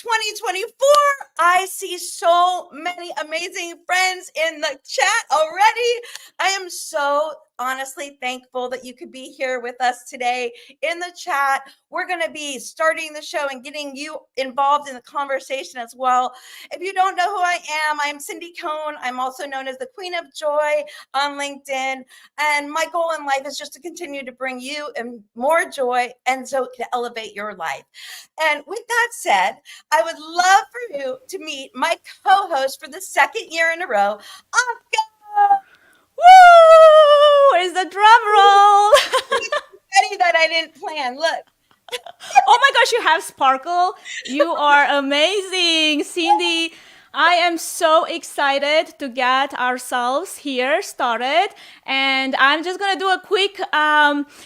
2024. I see so many amazing friends in the chat already. I am so honestly thankful that you could be here with us today in the chat. We're going to be starting the show and getting you involved in the conversation as well. If you don't know who I am Cindy Cohn. I'm also known as the Queen of Joy on LinkedIn. And my goal in life is just to continue to bring you more joy and so to elevate your life. And with that said, I would love for you to meet my co-host for the second year in a row, Anka. Woo! Where's the drum roll? Any that I didn't plan. Look. Oh my gosh, you have sparkle. You are amazing, Cindy. I am so excited to get ourselves here started. And I'm just going to do a quick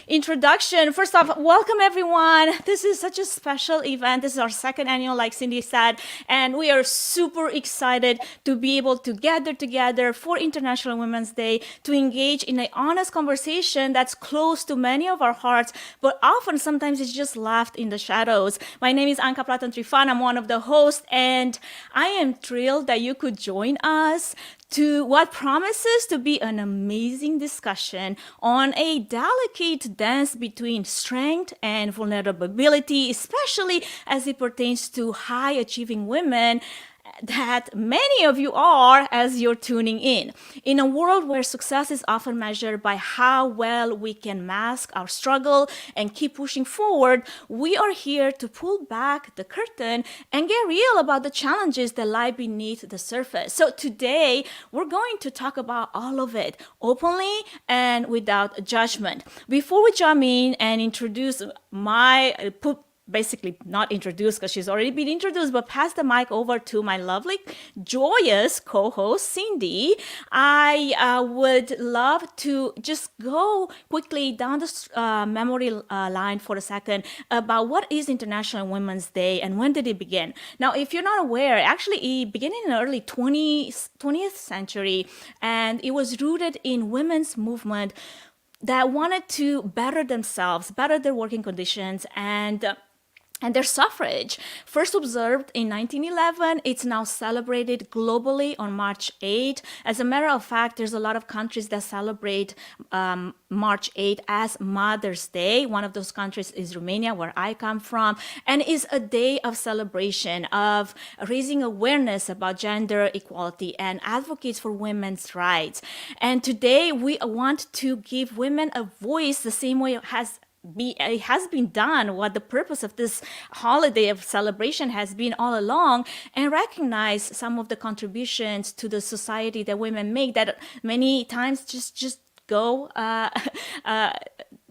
introduction. First off, welcome everyone. This is such a special event. This is our second annual, like Cindy said. And we are super excited to be able to gather together for International Women's Day to engage in an honest conversation that's close to many of our hearts, but often sometimes it's just left in the shadows. My name is Anka Platan Trifan. I'm one of the hosts, and I am thrilled that you could join us to what promises to be an amazing discussion on a delicate dance between strength and vulnerability, especially as it pertains to high achieving women that many of you are as you're tuning in. In a world where success is often measured by how well we can mask our struggle and keep pushing forward, we are here to pull back the curtain and get real about the challenges that lie beneath the surface. So today, we're going to talk about all of it openly and without judgment. Before we jump in and introduce basically not introduced because she's already been introduced, but pass the mic over to my lovely, joyous co-host, Cindy. I would love to just go quickly down the memory line for a second about what is International Women's Day and when did it begin. Now, if you're not aware, actually it began in the early 20th century, and it was rooted in women's movement that wanted to better themselves, better their working conditions, and their suffrage. First observed in 1911, it's now celebrated globally on March 8. As a matter of fact, there's a lot of countries that celebrate March 8 as Mother's Day. One of those countries is Romania, where I come from, and is a day of celebration, of raising awareness about gender equality and advocates for women's rights. And today we want to give women a voice the same way it has been done, what the purpose of this holiday of celebration has been all along, and recognize some of the contributions to the society that women make that many times just go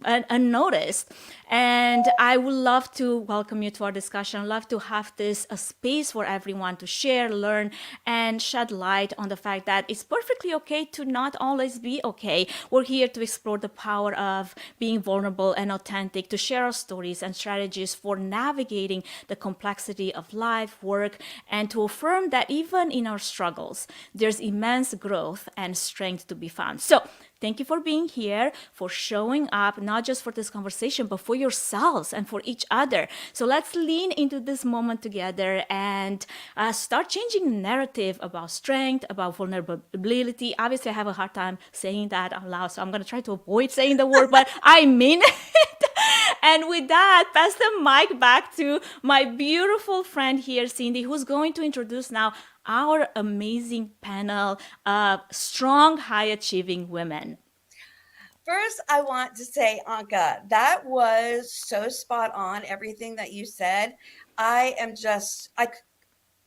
unnoticed. And I would love to welcome you to our discussion. Love to have this a space for everyone to share, learn, and shed light on the fact that it's perfectly okay to not always be okay. We're here to explore the power of being vulnerable and authentic, to share our stories and strategies for navigating the complexity of life, work, and to affirm that even in our struggles, there's immense growth and strength to be found. So thank you for being here, for showing up, not just for this conversation, but for yourselves and for each other. So let's lean into this moment together and start changing the narrative about strength, about vulnerability. Obviously, I have a hard time saying that out loud, so I'm going to try to avoid saying the word, but I mean it. And with that, pass the mic back to my beautiful friend here, Cindy, who's going to introduce now our amazing panel of strong, high-achieving women. First, I want to say, Anka, that was so spot on, everything that you said.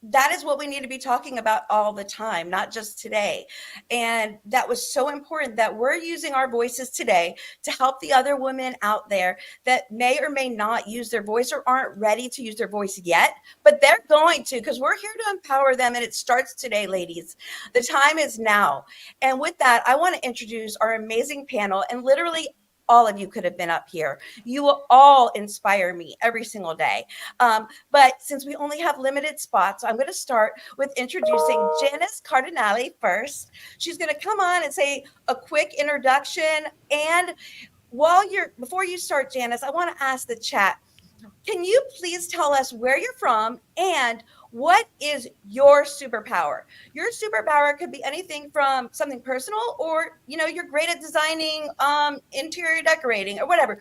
That is what we need to be talking about all the time, not just today. And that was so important that we're using our voices today to help the other women out there that may or may not use their voice or aren't ready to use their voice yet, but they're going to, because we're here to empower them. And it starts today, ladies. The time is now. And with that, I want to introduce our amazing panel, and literally all of you could have been up here. You will all inspire me every single day. But since we only have limited spots, I'm going to start with introducing Janice Cardinale first. She's going to come on and say a quick introduction. And before you start, Janice, I want to ask the chat, Can you please tell us where you're from and what is your superpower? Your superpower could be anything from something personal, or you're great at designing interior decorating or whatever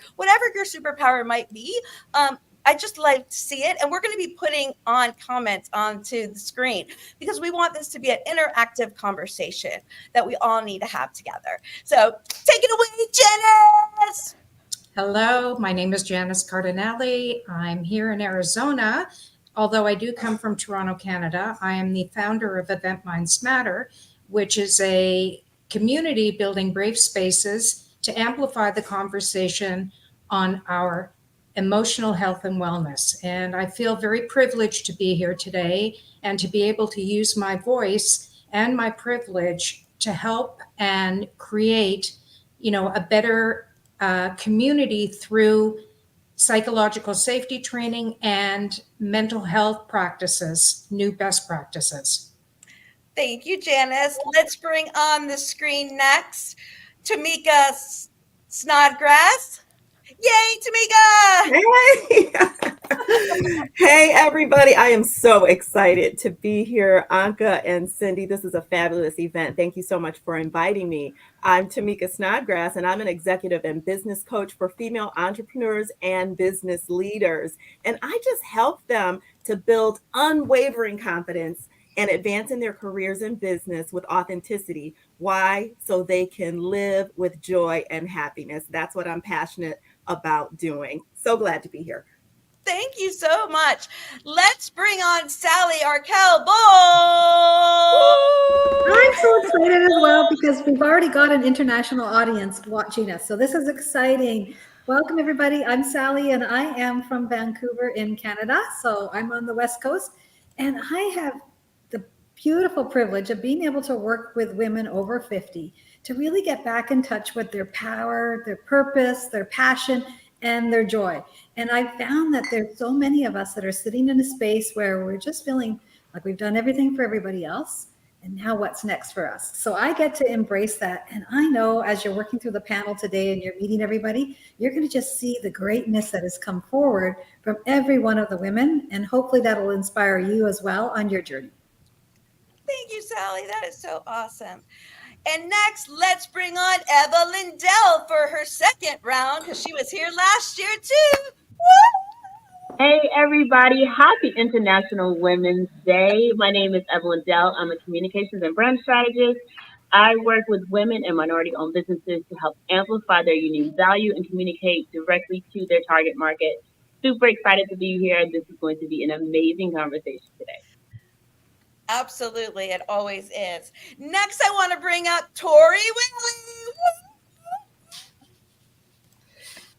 your superpower might be. I just like to see it, and we're going to be putting on comments onto the screen because we want this to be an interactive conversation that we all need to have together. So take it away, Janice. Hello, my name is Janice Cardinelli. I'm here in Arizona. Although I do come from Toronto, Canada, I am the founder of Event Minds Matter, which is a community building brave spaces to amplify the conversation on our emotional health and wellness. And I feel very privileged to be here today and to be able to use my voice and my privilege to help and create, a better community through psychological safety training and mental health practices, new best practices. Thank you, Janice. Let's bring on the screen next Tamika Snodgrass. Yay, Tamika! Hey! Hey, everybody. I am so excited to be here. Anka and Cindy, this is a fabulous event. Thank you so much for inviting me. I'm Tamika Snodgrass, and I'm an executive and business coach for female entrepreneurs and business leaders. And I just help them to build unwavering confidence and advance in their careers and business with authenticity. Why? So they can live with joy and happiness. That's what I'm passionate about doing. So glad to be here. Thank you so much. Let's bring on Sally Arkell Bull. I'm so excited as well because we've already got an international audience watching us. So this is exciting. Welcome, everybody. I'm Sally, and I am from Vancouver in Canada. So I'm on the West Coast, and I have the beautiful privilege of being able to work with women over 50 to really get back in touch with their power, their purpose, their passion, and their joy. And I found that there's so many of us that are sitting in a space where we're just feeling like we've done everything for everybody else. And now what's next for us? So I get to embrace that. And I know as you're working through the panel today and you're meeting everybody, you're going to just see the greatness that has come forward from every one of the women. And hopefully that'll inspire you as well on your journey. Thank you, Sally. That is so awesome. And next, let's bring on Eva Lindell for her second round because she was here last year too. Woo! Hey everybody, happy International Women's Day. My name is Evelyn Dell. I'm a communications and brand strategist. I work with women and minority owned businesses to help amplify their unique value and communicate directly to their target market. Super excited to be here. This is going to be an amazing conversation today. Absolutely, it always is. Next, I want to bring up Tori Willie.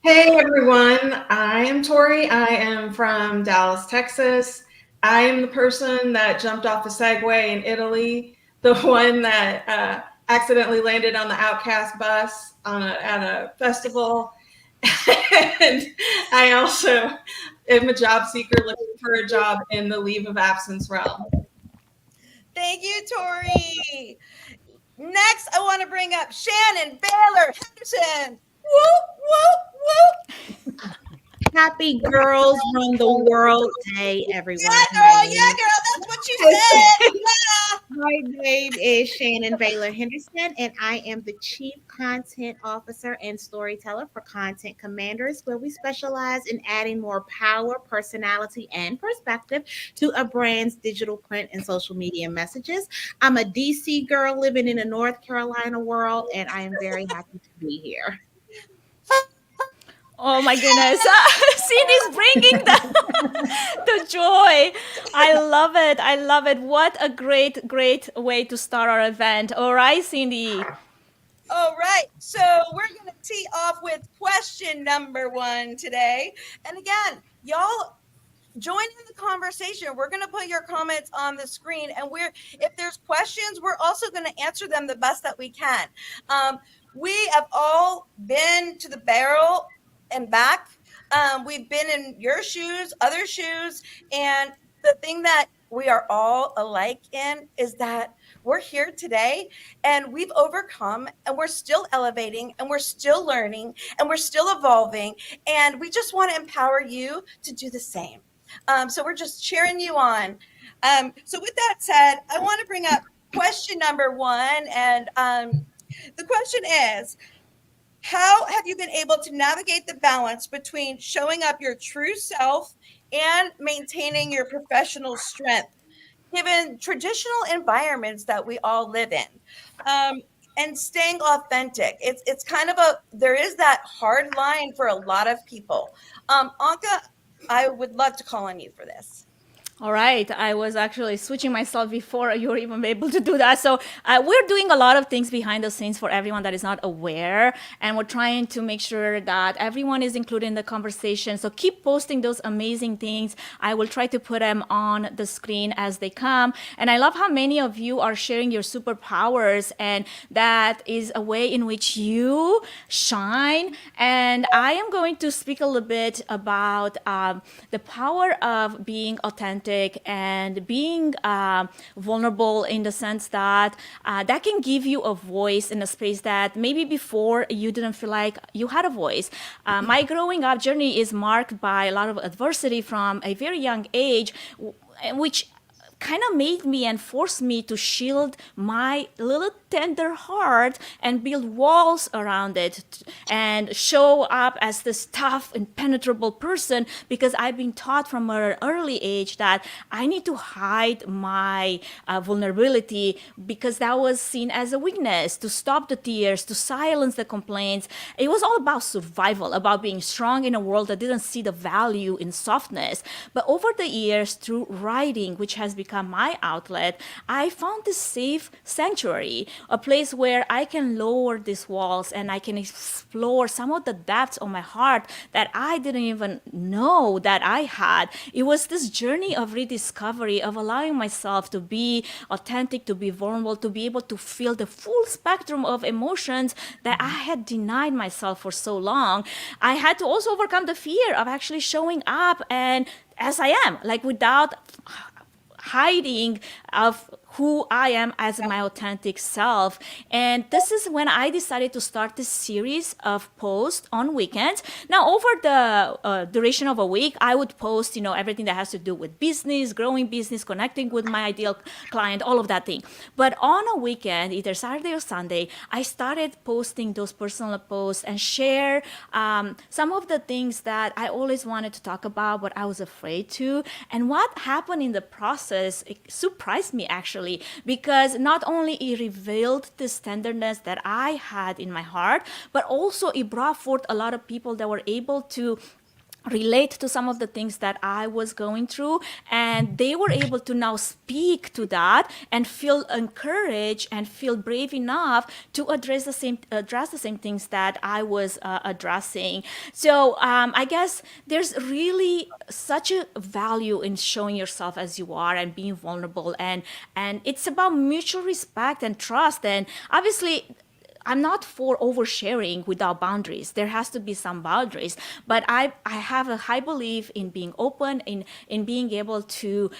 Hey everyone, I am Tori. I am from Dallas, Texas. I am the person that jumped off a Segway in Italy, the one that accidentally landed on the Outcast bus at a festival. And I also am a job seeker looking for a job in the leave of absence realm. Thank you, Tori. Next, I want to bring up Shannon Baylor Henderson. Woo, woo, woo. Happy Girls Run the World Day, everyone. Yeah, girl, that's what you said. My name is Shannon Baylor Henderson, and I am the Chief Content Officer and Storyteller for Content Commanders, where we specialize in adding more power, personality, and perspective to a brand's digital, print, and social media messages. I'm a DC girl living in a North Carolina world, and I am very happy to be here. Oh my goodness. Cindy's bringing the joy. I love it. I love it. What a great, great way to start our event. All right, Cindy. All right. So we're going to tee off with question number 1 today. And again, y'all join in the conversation. We're going to put your comments on the screen, and if there's questions, we're also going to answer them the best that we can. We have all been to the barrel and back. We've been in your shoes, other shoes, and the thing that we are all alike in is that we're here today and we've overcome and we're still elevating and we're still learning and we're still evolving. And we just want to empower you to do the same. So we're just cheering you on. So with that said, I want to bring up question number one. And the question is, how have you been able to navigate the balance between showing up your true self and maintaining your professional strength, given traditional environments that we all live in? And staying authentic. It's kind of there is that hard line for a lot of people. Anka, I would love to call on you for this. All right. I was actually switching myself before you were even able to do that. So we're doing a lot of things behind the scenes for everyone that is not aware. And we're trying to make sure that everyone is included in the conversation. So keep posting those amazing things. I will try to put them on the screen as they come. And I love how many of you are sharing your superpowers. And that is a way in which you shine. And I am going to speak a little bit about the power of being authentic and being vulnerable, in the sense that that can give you a voice in a space that maybe before you didn't feel like you had a voice. My growing up journey is marked by a lot of adversity from a very young age, which kind of made me and forced me to shield my little tender heart and build walls around it and show up as this tough, impenetrable person, because I've been taught from an early age that I need to hide my vulnerability, because that was seen as a weakness, to stop the tears, to silence the complaints. It was all about survival, about being strong in a world that didn't see the value in softness. But over the years, through writing, which has become my outlet, I found this safe sanctuary, a place where I can lower these walls and I can explore some of the depths of my heart that I didn't even know that I had. It was this journey of rediscovery, of allowing myself to be authentic, to be vulnerable, to be able to feel the full spectrum of emotions that I had denied myself for so long. I had to also overcome the fear of actually showing up and as I am, like without hiding of who I am as my authentic self. And this is when I decided to start this series of posts on weekends. Now, over the duration of a week, I would post, everything that has to do with business, growing business, connecting with my ideal client, all of that thing. But on a weekend, either Saturday or Sunday, I started posting those personal posts and share some of the things that I always wanted to talk about, but I was afraid to. And what happened in the process, it surprised me actually, because not only it revealed this tenderness that I had in my heart, but also it brought forth a lot of people that were able to relate to some of the things that I was going through, and they were able to now speak to that and feel encouraged and feel brave enough to address the same things that I was addressing. So I guess there's really such a value in showing yourself as you are and being vulnerable, and it's about mutual respect and trust. And obviously I'm not for oversharing without boundaries. There has to be some boundaries. But I have a high belief in being open, in being able to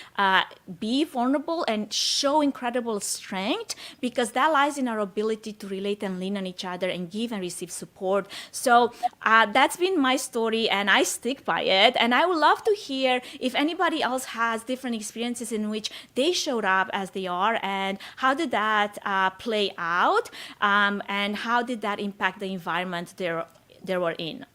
be vulnerable and show incredible strength, because that lies in our ability to relate and lean on each other and give and receive support. So that's been my story, and I stick by it. And I would love to hear if anybody else has different experiences in which they showed up as they are, and how did that play out? And how did that impact the environment they were in?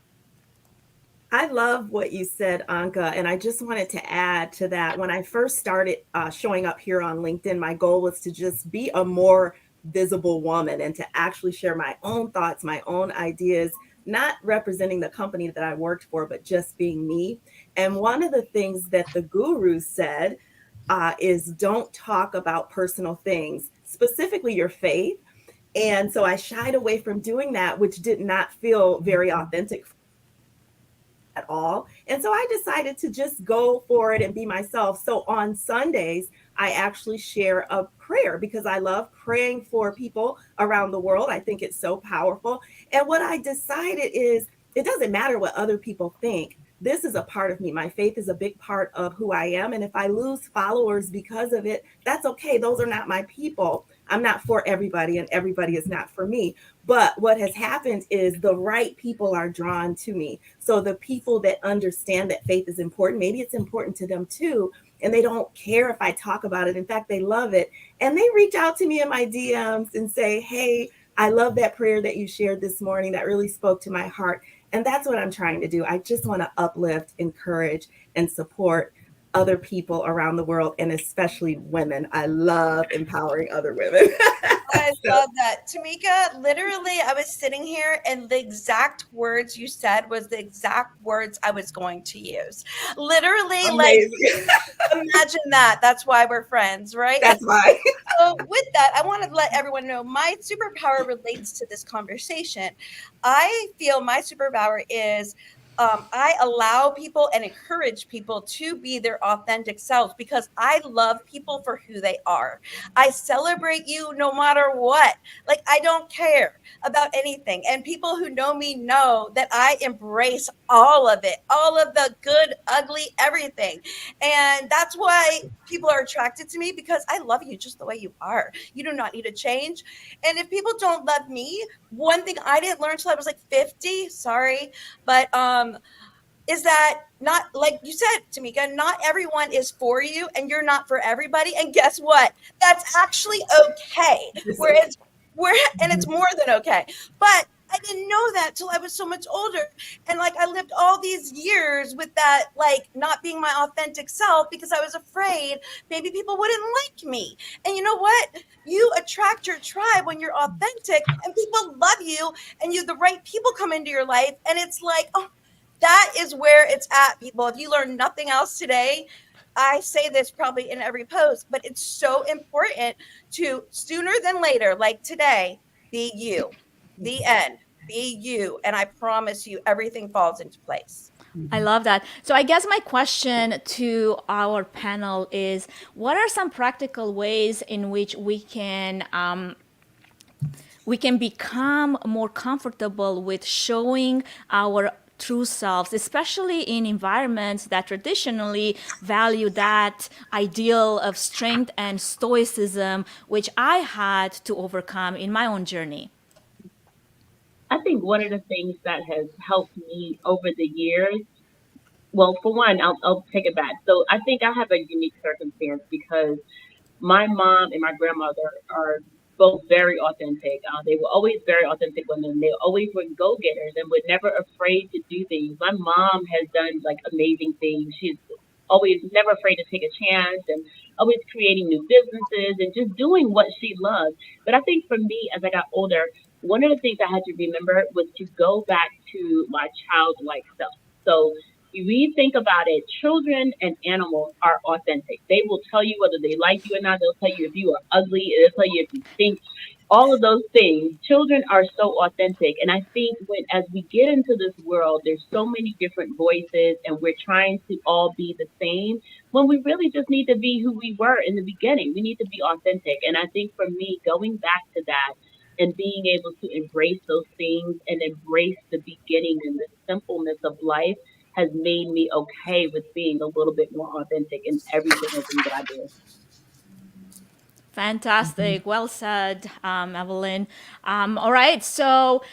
I love what you said, Anka, and I just wanted to add to that. When I first started showing up here on LinkedIn, my goal was to just be a more visible woman and to actually share my own thoughts, my own ideas, not representing the company that I worked for, but just being me. And one of the things that the guru said is don't talk about personal things, specifically your faith. And so I shied away from doing that, which did not feel very authentic at all. And so I decided to just go for it and be myself. So on Sundays, I actually share a prayer because I love praying for people around the world. I think it's so powerful. And what I decided is it doesn't matter what other people think. This is a part of me. My faith is a big part of who I am. And if I lose followers because of it, that's okay. Those are not my people. I'm not for everybody, and everybody is not for me. But what has happened is the right people are drawn to me. So the people that understand that faith is important, maybe it's important to them too, and they don't care if I talk about it. In fact, they love it. And they reach out to me in my DMs and say, hey, I love that prayer that you shared this morning. That really spoke to my heart. And that's what I'm trying to do. I just want to uplift, encourage, and support other people around the world, and especially women. I love empowering other women. I So, love that. Tamika, literally, I was sitting here and the exact words you said was the exact words I was going to use. Literally, like, amazing. imagine that. That's why we're friends, right? That's why. So, with that, I want to let everyone know my superpower relates to this conversation. I feel my superpower is I allow people and encourage people to be their authentic selves because I love people for who they are. I celebrate you no matter what. Like, I don't care about anything. And people who know me know that I embrace all of it, all of the good, ugly, everything. And that's why people are attracted to me because I love you just the way you are. You do not need to change. And if people don't love me, one thing I didn't learn till I was like 50, sorry, but is that not like you said, Tamika, not everyone is for you and you're not for everybody. And guess what? That's actually okay. Whereas and it's more than okay. But I didn't know that till I was so much older. And like I lived all these years with that, like not being my authentic self because I was afraid maybe people wouldn't like me. And you know what? You attract your tribe when you're authentic and people love you and the right people come into your life. And it's like, oh, that is where it's at, people. If you learn nothing else today, I say this probably in every post, but it's so important to sooner than later, like today, be you. The end. Be you. And I promise you, everything falls into place. I love that. So I guess my question to our panel is, what are some practical ways in which we can become more comfortable with showing our true selves, especially in environments that traditionally value that ideal of strength and stoicism, which I had to overcome in my own journey? I think one of the things that has helped me over the years, well, for one, I'll take it back. So I think I have a unique circumstance because my mom and my grandmother are both very authentic. They were always very authentic women. They always were go getters and were never afraid to do things. My mom has done like amazing things. She's always never afraid to take a chance and always creating new businesses and just doing what she loves. But I think for me, as I got older, one of the things I had to remember was to go back to my childlike self. So if we think about it, children and animals are authentic. They will tell you whether they like you or not. They'll tell you if you are ugly. They'll tell you if you stink. All of those things. Children are so authentic. And I think as we get into this world, there's so many different voices and we're trying to all be the same when we really just need to be who we were in the beginning. We need to be authentic. And I think for me, going back to that and being able to embrace those things and embrace the beginning and the simpleness of life has made me okay with being a little bit more authentic in every single thing that I do. Fantastic. Well said, Evelyn. All right. So,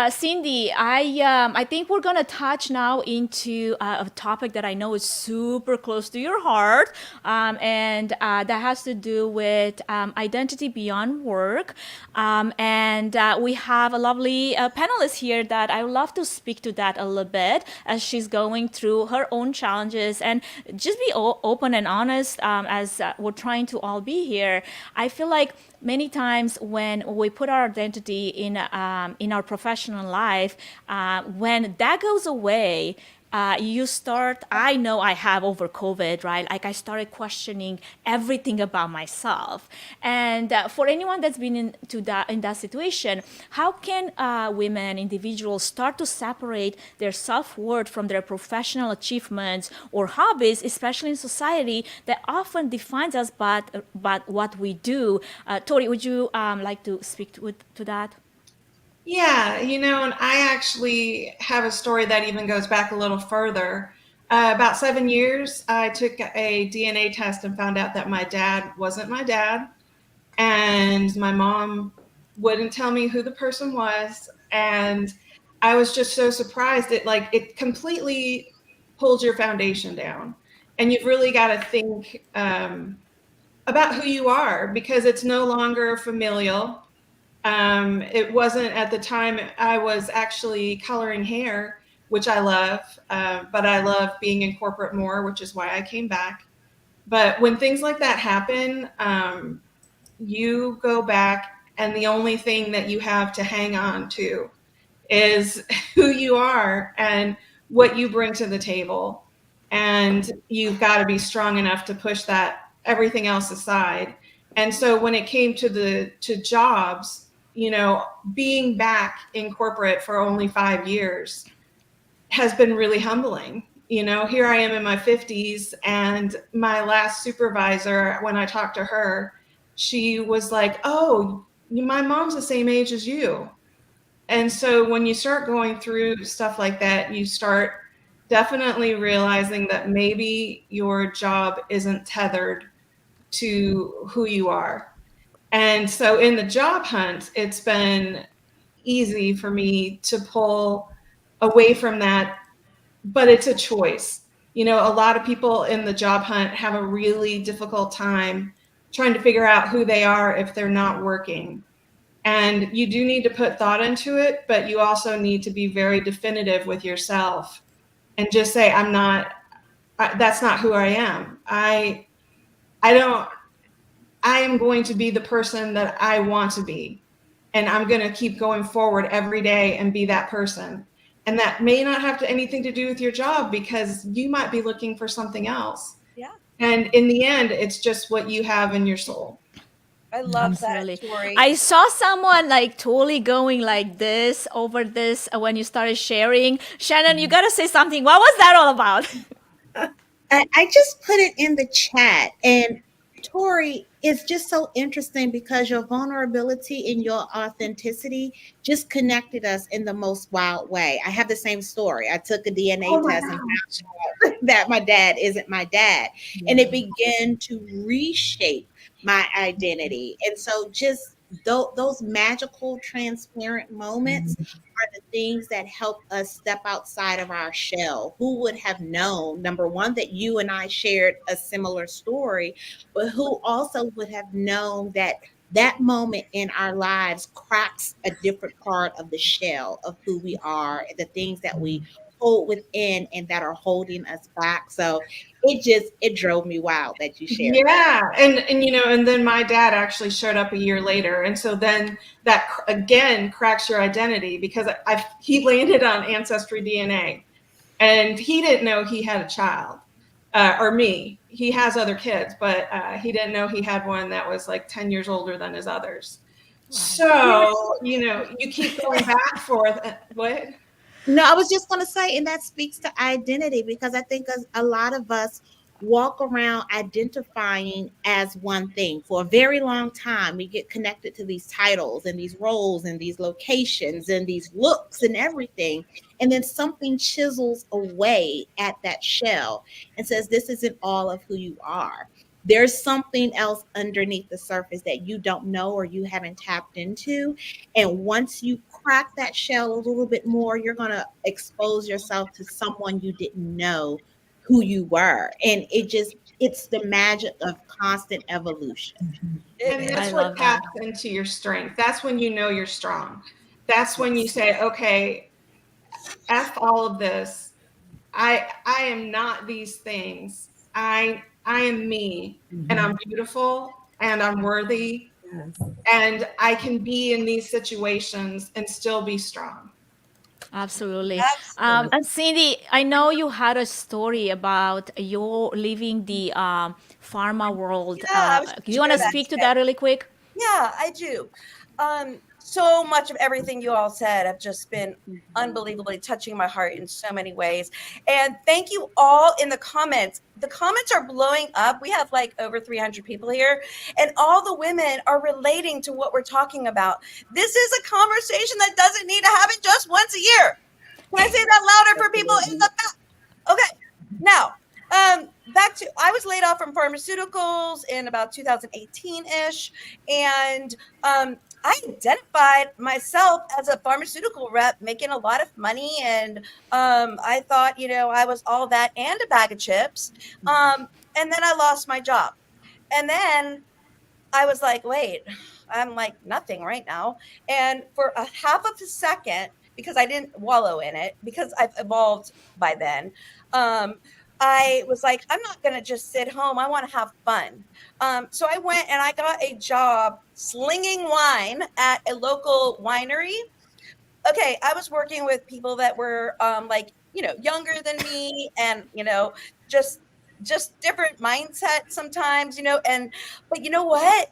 Cindy, I think we're going to touch now into a topic that I know is super close to your heart. And that has to do with identity beyond work. And we have a lovely panelist here that I would love to speak to that a little bit as she's going through her own challenges and just be open and honest as we're trying to all be here. I feel like many times when we put our identity in our professional life, when that goes away, you start, I know I have over COVID, right? Like I started questioning everything about myself. And for anyone that's been in that situation, how can women, individuals start to separate their self-worth from their professional achievements or hobbies, especially in society that often defines us by what we do? Tori, would you like to speak to that? Yeah, and I actually have a story that even goes back a little further. About 7 years, I took a DNA test and found out that my dad wasn't my dad. and my mom wouldn't tell me who the person was. And I was just so surprised. It completely pulls your foundation down. And you've really got to think about who you are, because it's no longer familial. It wasn't at the time. I was actually coloring hair, which I love, but I love being in corporate more, which is why I came back. But when things like that happen, you go back, and the only thing that you have to hang on to is who you are and what you bring to the table. And you've got to be strong enough to push that everything else aside. And so when it came to jobs, being back in corporate for only 5 years has been really humbling. Here I am in my 50s, and my last supervisor, when I talked to her, she was like, "Oh, my mom's the same age as you." And so when you start going through stuff like that, you start definitely realizing that maybe your job isn't tethered to who you are. And so in the job hunt, it's been easy for me to pull away from that, but it's a choice. A lot of people in the job hunt have a really difficult time trying to figure out who they are if they're not working. And you do need to put thought into it, but you also need to be very definitive with yourself and just say, that's not who I am. I am going to be the person that I want to be. And I'm going to keep going forward every day and be that person. And that may not have anything to do with your job, because you might be looking for something else. Yeah. And in the end, it's just what you have in your soul. I love Absolutely. that, Tori. I saw someone like totally going like this over this when you started sharing. Shannon, you got to say something. What was that all about? I just put it in the chat, and Tori, it's just so interesting because your vulnerability and your authenticity just connected us in the most wild way. I have the same story. I took a DNA test and found out that my dad isn't my dad, and it began to reshape my identity. And so just those magical, transparent moments are the things that help us step outside of our shell. Who would have known, number one, that you and I shared a similar story, but who also would have known that that moment in our lives cracks a different part of the shell of who we are and the things that we hold within and that are holding us back. So it drove me wild that you shared that. Yeah. And then my dad actually showed up a year later. And so then that again cracks your identity, because he landed on Ancestry DNA, and he didn't know he had a child, or me. He has other kids, but he didn't know he had one that was like 10 years older than his others. Wow. So, you keep going back forth. What? No, I was just going to say, and that speaks to identity, because I think a lot of us walk around identifying as one thing for a very long time. We get connected to these titles and these roles and these locations and these looks and everything. And then something chisels away at that shell and says, this isn't all of who you are. There's something else underneath the surface that you don't know or you haven't tapped into. And once you crack that shell a little bit more, you're going to expose yourself to someone you didn't know who you were. And it's the magic of constant evolution. And that's what taps into your strength. That's when you know you're strong. That's when you say, okay, F all of this. I am not these things. I am me, and I'm beautiful, and I'm worthy, and I can be in these situations and still be strong. Absolutely. And Cindy, I know you had a story about you leaving the pharma world. Do you want to speak to that really quick? Yeah, I do. So much of everything you all said have just been unbelievably touching my heart in so many ways. And thank you all in the comments. The comments are blowing up. We have like over 300 people here, and all the women are relating to what we're talking about. This is a conversation that doesn't need to happen just once a year. Can I say that louder for people in the back? Okay. Now, back to, I was laid off from pharmaceuticals in about 2018-ish, and I identified myself as a pharmaceutical rep making a lot of money, and I thought, I was all that and a bag of chips. And then I lost my job. And then I was like, wait, I'm like nothing right now. And for a half of a second, because I didn't wallow in it, because I've evolved by then, I was like, I'm not going to just sit home. I want to have fun. So I went and I got a job slinging wine at a local winery. Okay, I was working with people that were like, younger than me, and just different mindset sometimes, but you know what?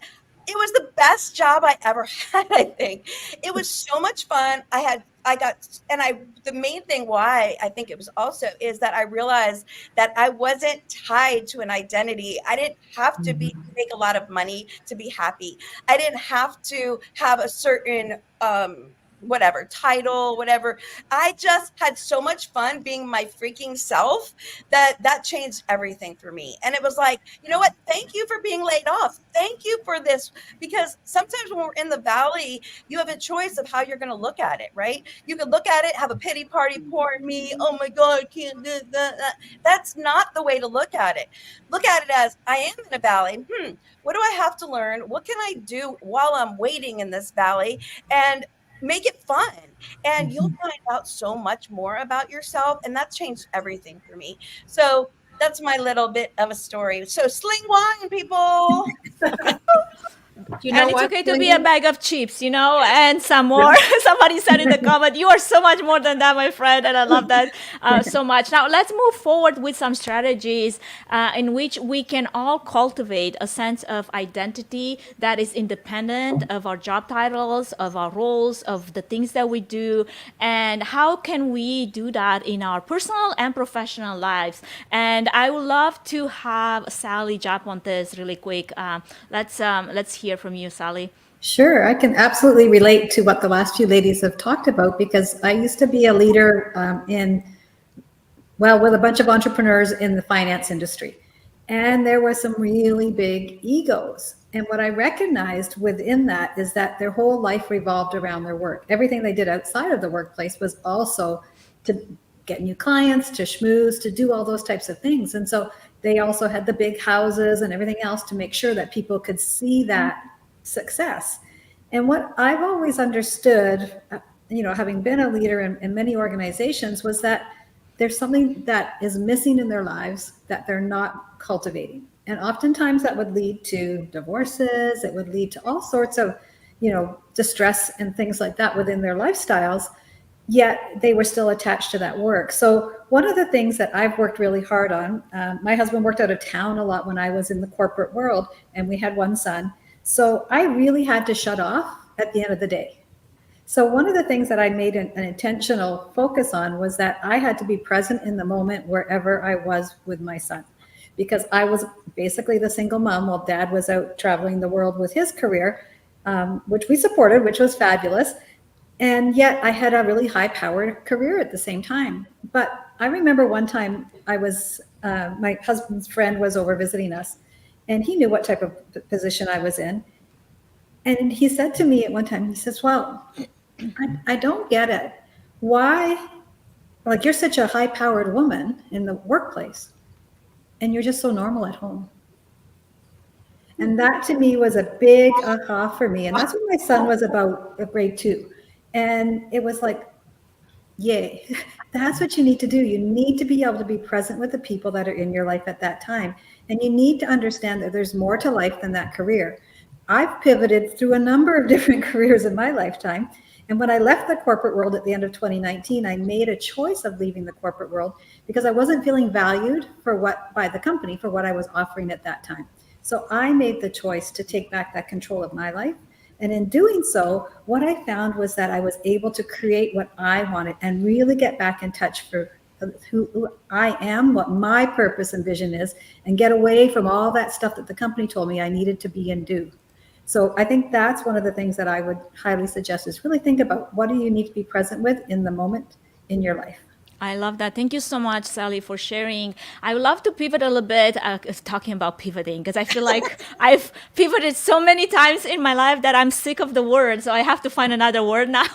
It was the best job I ever had, I think. It was so much fun. The main thing why I think it was also is that I realized that I wasn't tied to an identity. I didn't have to make a lot of money to be happy. I didn't have to have a certain whatever title, whatever. I just had so much fun being my freaking self that changed everything for me. And it was like, you know what? Thank you for being laid off. Thank you for this. Because sometimes when we're in the valley, you have a choice of how you're going to look at it, right? You could look at it, have a pity party, poor me. Oh my God, I can't do that. That's not the way to look at it. Look at it as, I am in a valley. What do I have to learn? What can I do while I'm waiting in this valley? And make it fun, and you'll find out so much more about yourself, and that changed everything for me. So that's my little bit of a story. So sling wine, people. You know And it's what? okay to be a bag of chips, and some more. Somebody said in the comment, you are so much more than that, my friend. And I love that so much. Now, let's move forward with some strategies in which we can all cultivate a sense of identity that is independent of our job titles, of our roles, of the things that we do. And how can we do that in our personal and professional lives? And I would love to have Sally jump on this really quick. Let's hear from you, Sally. Sure, I can absolutely relate to what the last few ladies have talked about, because I used to be a leader with a bunch of entrepreneurs in the finance industry. And there were some really big egos. And what I recognized within that is that their whole life revolved around their work. Everything they did outside of the workplace was also to get new clients, to schmooze, to do all those types of things. And so they also had the big houses and everything else to make sure that people could see that success. And what I've always understood, having been a leader in many organizations, was that there's something that is missing in their lives that they're not cultivating. And oftentimes that would lead to divorces. It would lead to all sorts of, distress and things like that within their lifestyles, yet they were still attached to that work. So one of the things that I've worked really hard on, my husband worked out of town a lot when I was in the corporate world, and we had one son. So I really had to shut off at the end of the day. So one of the things that I made an intentional focus on was that I had to be present in the moment wherever I was with my son, because I was basically the single mom while dad was out traveling the world with his career, which we supported, which was fabulous. And yet I had a really high-powered career at the same time. But I remember one time my husband's friend was over visiting us, and he knew what type of position I was in. And he said to me at one time, he says, well, I don't get it. Why, like, you're such a high-powered woman in the workplace, and you're just so normal at home. And that to me was a big aha for me. And that's when my son was about grade 2. And it was like, yay, that's what you need to do. You need to be able to be present with the people that are in your life at that time. And you need to understand that there's more to life than that career. I've pivoted through a number of different careers in my lifetime. And when I left the corporate world at the end of 2019, I made a choice of leaving the corporate world because I wasn't feeling valued by the company for what I was offering at that time. So I made the choice to take back that control of my life. And in doing so, what I found was that I was able to create what I wanted and really get back in touch for who I am, what my purpose and vision is, and get away from all that stuff that the company told me I needed to be and do. So I think that's one of the things that I would highly suggest is really think about what do you need to be present with in the moment in your life. I love that. Thank you so much, Sally, for sharing. I would love to pivot a little bit, talking about pivoting, because I feel like I've pivoted so many times in my life that I'm sick of the word. So I have to find another word now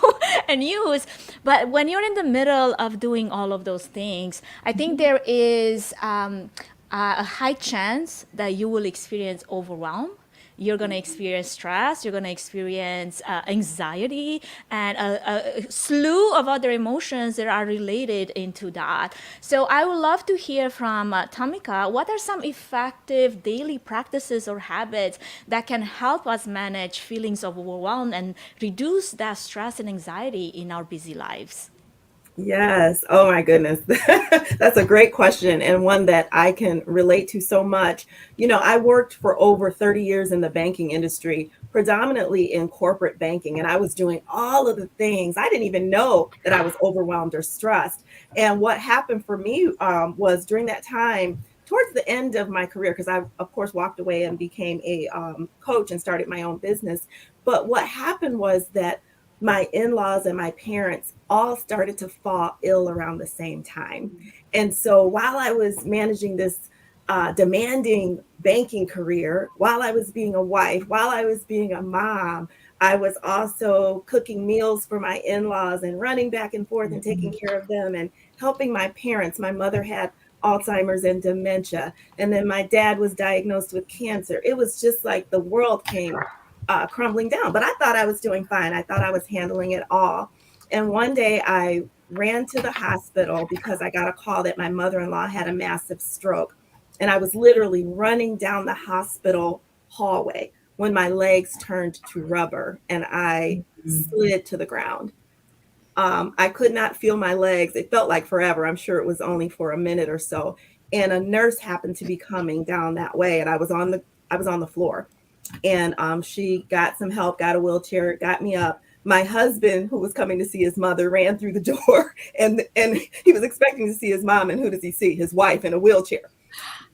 and use. But when you're in the middle of doing all of those things, I think there is a high chance that you will experience overwhelm. You're going to experience stress, you're going to experience anxiety, and a slew of other emotions that are related into that. So I would love to hear from Tamika, what are some effective daily practices or habits that can help us manage feelings of overwhelm and reduce that stress and anxiety in our busy lives? Yes. Oh my goodness. That's a great question and one that I can relate to so much. I worked for over 30 years in the banking industry, predominantly in corporate banking, and I was doing all of the things. I didn't even know that I was overwhelmed or stressed. And what happened for me was during that time, towards the end of my career, because I, of course, walked away and became a coach and started my own business. But what happened was that my in-laws and my parents all started to fall ill around the same time. And so while I was managing this demanding banking career, while I was being a wife, while I was being a mom, I was also cooking meals for my in-laws and running back and forth and taking care of them and helping my parents. My mother had Alzheimer's and dementia, and then my dad was diagnosed with cancer. It was just like the world came crumbling down. But I thought I was doing fine. I thought I was handling it all. And one day I ran to the hospital because I got a call that my mother-in-law had a massive stroke. And I was literally running down the hospital hallway when my legs turned to rubber and I slid to the ground. I could not feel my legs. It felt like forever. I'm sure it was only for a minute or so. And a nurse happened to be coming down that way, and I was on the floor. And she got some help, got a wheelchair, got me up. My husband, who was coming to see his mother, ran through the door, and he was expecting to see his mom. And who does he see? His wife in a wheelchair.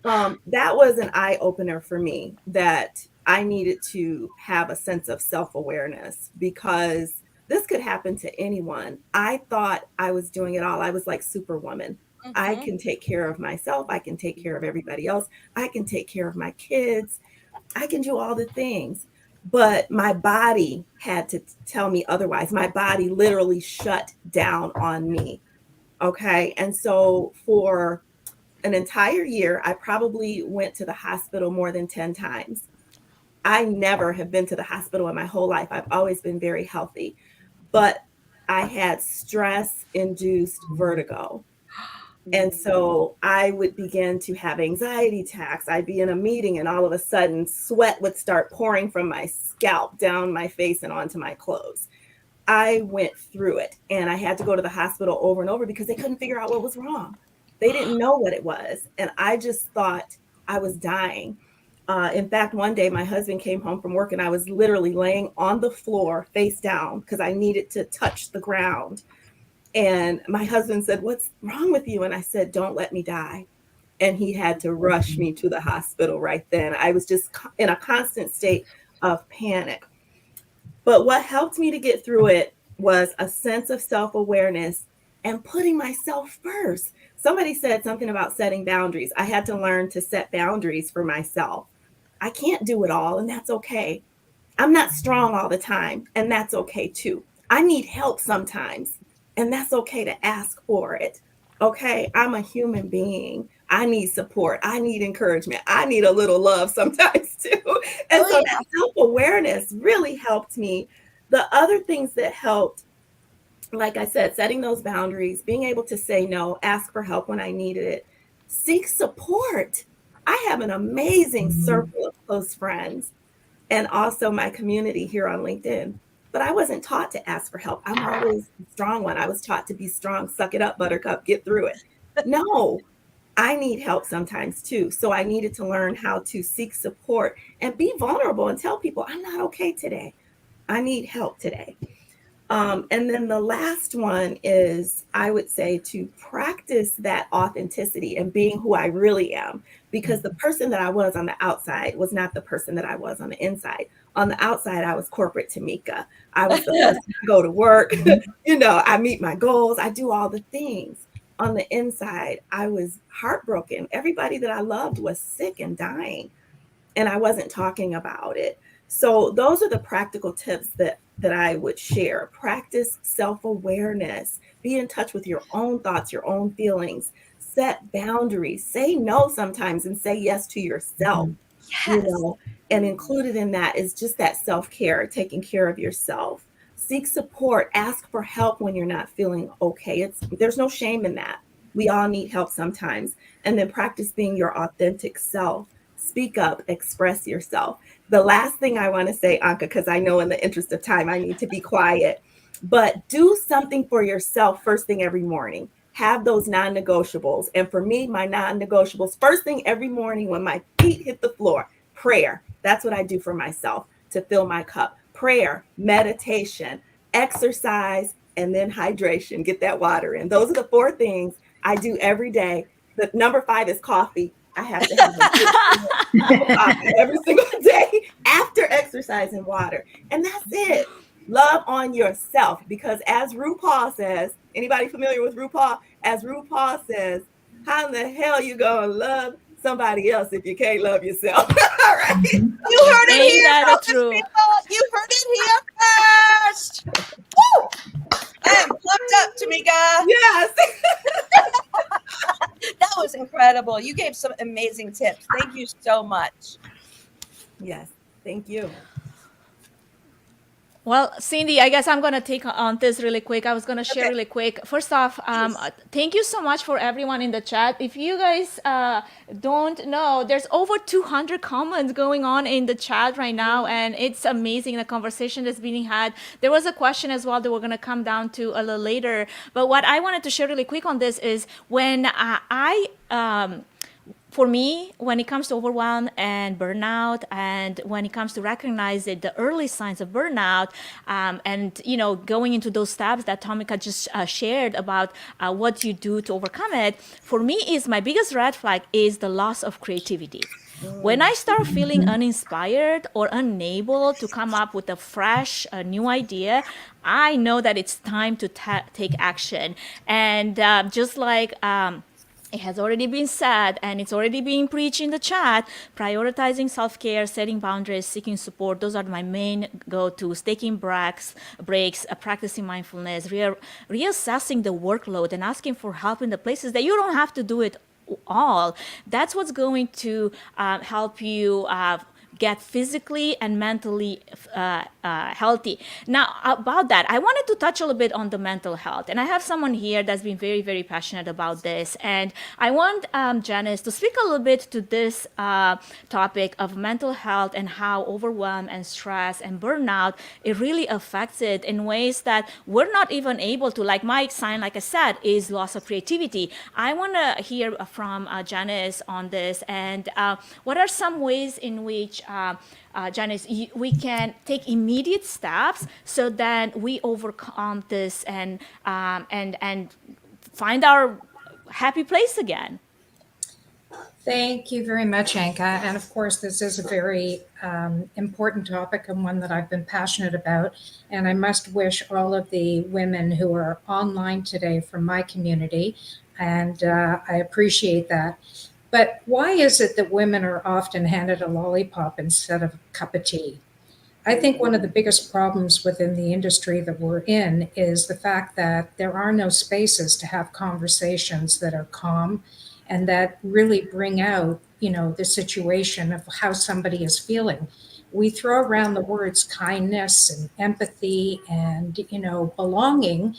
That was an eye opener for me that I needed to have a sense of self-awareness, because this could happen to anyone. I thought I was doing it all. I was like Superwoman. I can take care of myself. I can take care of everybody else. I can take care of my kids. I can do all the things. But my body had to tell me otherwise. My body literally shut down on me. Okay. And so for an entire year, I probably went to the hospital more than 10 times. I never have been to the hospital in my whole life. I've always been very healthy, but I had stress induced vertigo. And so I would begin to have anxiety attacks. I'd be in a meeting and all of a sudden sweat would start pouring from my scalp down my face and onto my clothes. I went through it and I had to go to the hospital over and over because they couldn't figure out what was wrong. They didn't know what it was. And I just thought I was dying. In fact, one day my husband came home from work and I was literally laying on the floor face down because I needed to touch the ground. And my husband said, "What's wrong with you?" And I said, "Don't let me die." And he had to rush me to the hospital right then. I was just in a constant state of panic. But what helped me to get through it was a sense of self-awareness and putting myself first. Somebody said something about setting boundaries. I had to learn to set boundaries for myself. I can't do it all, and that's okay. I'm not strong all the time, and that's okay too. I need help sometimes, and that's okay to ask for it. Okay, I'm a human being. I need support. I need encouragement. I need a little love sometimes too. And so that self-awareness really helped me. The other things that helped, like I said, setting those boundaries, being able to say no, ask for help when I needed it, seek support. I have an amazing circle of close friends and also my community here on LinkedIn. But I wasn't taught to ask for help. I'm always the strong one. I was taught to be strong, suck it up, buttercup, get through it. No, I need help sometimes too. So I needed to learn how to seek support and be vulnerable and tell people I'm not okay today. I need help today. And then the last one is, I would say, to practice that authenticity and being who I really am, because the person that I was on the outside was not the person that I was on the inside. On the outside, I was corporate Tamika. I was the person to go to work. I meet my goals. I do all the things. on the inside, I was heartbroken. Everybody that I loved was sick and dying, and I wasn't talking about it. So those are the practical tips that I would share. Practice self-awareness. Be in touch with your own thoughts, your own feelings. Set boundaries. Say no sometimes and say yes to yourself. You Yes. know, and included in that is just that self-care, taking care of yourself. Seek support, ask for help when you're not feeling okay. There's no shame in that. We all need help sometimes. And then practice being your authentic self. Speak up, express yourself. The last thing I want to say, Anka, because I know in the interest of time I need to be quiet, but do something for yourself first thing every morning. Have those non-negotiables. And for me, my non-negotiables, first thing every morning when my feet hit the floor, prayer. That's what I do for myself to fill my cup. Prayer, meditation, exercise, and then hydration. Get that water in. Those are the 4 things I do every day. The number 5 is coffee. I have to have a cup of coffee every single day after exercise and water. And that's it. Love on yourself, because as RuPaul says, anybody familiar with RuPaul? As RuPaul says, how in the hell you gonna love somebody else if you can't love yourself? All right. You heard it Ain't here, that folks, true? people. You heard it here first. Woo! I am pumped up, Tamika. Yes. That was incredible. You gave some amazing tips. Thank you so much. Yes. Thank you. Well, Cindy, I guess I'm going to take on this really quick. I was going to share really quick. First off, thank you so much for everyone in the chat. If you guys don't know, there's over 200 comments going on in the chat right now, and it's amazing the conversation that's being had. There was a question as well that we're going to come down to a little later. But what I wanted to share really quick on this is when for me, when it comes to overwhelm and burnout, and when it comes to recognizing the early signs of burnout, and going into those steps that Tomika just shared about what you do to overcome it, for me is my biggest red flag is the loss of creativity. When I start feeling uninspired or unable to come up with a fresh, new idea, I know that it's time to take action. And just like it has already been said, and it's already being preached in the chat, prioritizing self-care, setting boundaries, seeking support, those are my main go-tos. Taking breaks, practicing mindfulness, reassessing the workload, and asking for help in the places that you don't have to do it all. That's what's going to help you get physically and mentally healthy. Now, about that, I wanted to touch a little bit on the mental health. And I have someone here that's been very, very passionate about this. And I want Janice to speak a little bit to this topic of mental health and how overwhelm and stress and burnout, it really affects it in ways that we're not even able to. Like my sign, like I said, is loss of creativity. I want to hear from Janice on this. And what are some ways in which Janice, we can take immediate steps so that we overcome this and find our happy place again? Thank you very much, Anka. And of course, this is a very important topic and one that I've been passionate about. And I must wish all of the women who are online today from my community, and I appreciate that. But why is it that women are often handed a lollipop instead of a cup of tea? I think one of the biggest problems within the industry that we're in is the fact that there are no spaces to have conversations that are calm and that really bring out, the situation of how somebody is feeling. We throw around the words kindness and empathy and, belonging,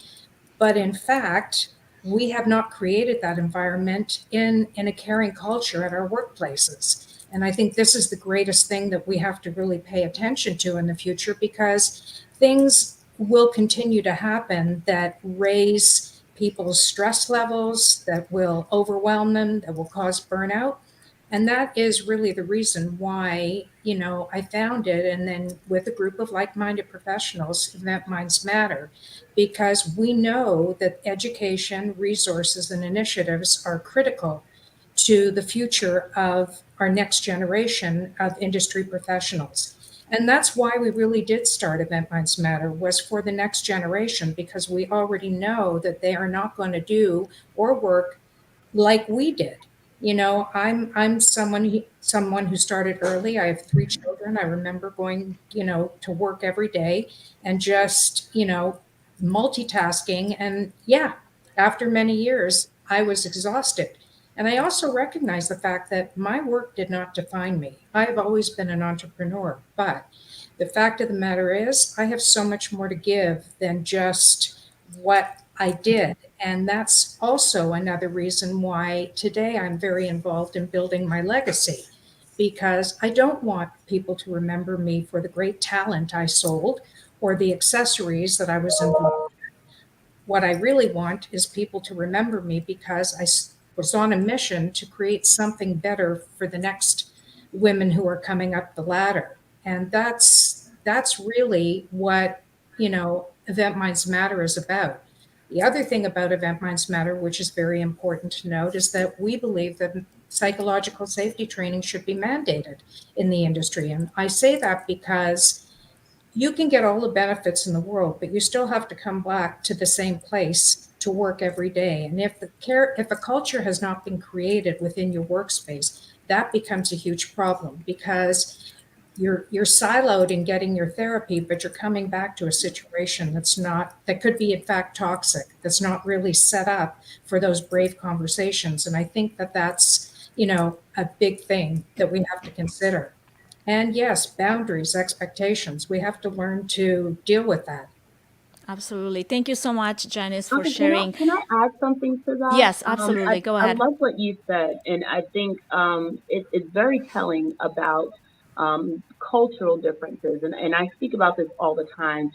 but in fact, we have not created that environment in a caring culture at our workplaces. And I think this is the greatest thing that we have to really pay attention to in the future, because things will continue to happen that raise people's stress levels, that will overwhelm them, that will cause burnout. And that is really the reason why, I founded, and then with a group of like-minded professionals, Event Minds Matter, because we know that education, resources, and initiatives are critical to the future of our next generation of industry professionals. And that's why we really did start Event Minds Matter, was for the next generation, because we already know that they are not going to do or work like we did. You know, I'm someone who started early. I have 3 children. I remember going, to work every day and just, multitasking. And yeah, after many years, I was exhausted. And I also recognize the fact that my work did not define me. I've always been an entrepreneur, but the fact of the matter is, I have so much more to give than just what I did. And that's also another reason why today I'm very involved in building my legacy, because I don't want people to remember me for the great talent I sold or the accessories that I was involved. What I really want is people to remember me because was on a mission to create something better for the next women who are coming up the ladder. And that's really what, Event Minds Matter is about. The other thing about Event Minds Matter, which is very important to note, is that we believe that psychological safety training should be mandated in the industry. And I say that because you can get all the benefits in the world, but you still have to come back to the same place to work every day. And if a culture has not been created within your workspace, that becomes a huge problem, because you're siloed in getting your therapy, but you're coming back to a situation that could be in fact toxic, that's not really set up for those brave conversations. And I think that that's, a big thing that we have to consider. And yes, boundaries, expectations. We have to learn to deal with that. Absolutely. Thank you so much, Janice, for Okay, sharing. can I add something to that? Yes, absolutely. Go I ahead. love what you said, and I think it's very telling about cultural differences, and I speak about this all the time.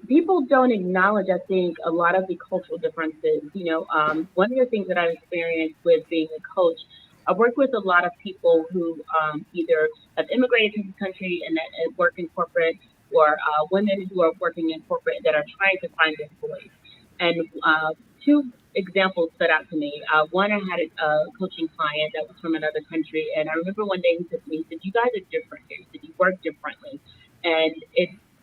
People don't acknowledge, I think, a lot of the cultural differences. One of the things that I've experienced with being a coach, I work with a lot of people who either have immigrated to this country and work in corporate, or women who are working in corporate that are trying to find their voice. And two examples stood out to me. One, I had a coaching client that was from another country, and I remember one day he said to me, he said, "You guys are different here. He said, you work differently." And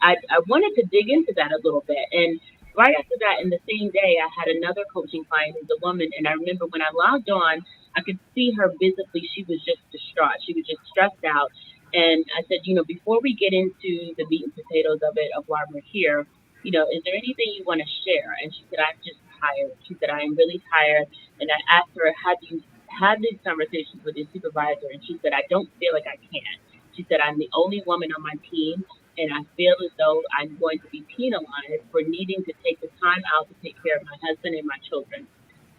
I wanted to dig into that a little bit. And right after that, in the same day, I had another coaching client who's a woman, and I remember when I logged on, I could see her visibly. She was just distraught. She was just stressed out. And I said, before we get into the meat and potatoes of it, of why we're here, is there anything you want to share? And she said, "I'm just tired." She said, "I am really tired." And I asked her, "Have you had these conversations with your supervisor?" And she said, "I don't feel like I can." She said, "I'm the only woman on my team, and I feel as though I'm going to be penalized for needing to take the time out to take care of my husband and my children."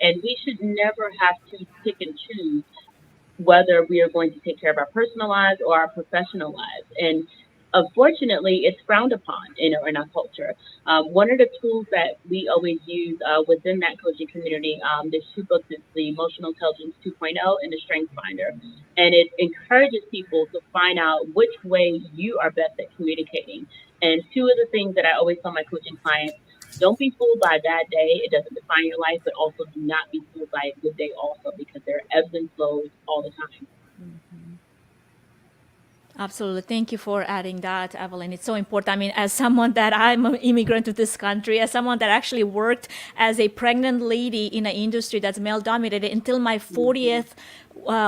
And we should never have to pick and choose whether we are going to take care of our personal lives or our professional lives. And unfortunately, it's frowned upon in our culture. One of the tools that we always use within that coaching community, there's 2 books. It's the Emotional Intelligence 2.0 and the Strength Finder. And it encourages people to find out which way you are best at communicating. And two of the things that I always tell my coaching clients: don't be fooled by a bad day. It doesn't define your life, but also do not be fooled by a good day also, because there are ebbs and flows all the time. Absolutely. Thank you for adding that, Evelyn. It's so important. I mean, as someone that I'm an immigrant to this country, as someone that actually worked as a pregnant lady in an industry that's male dominated until my 40th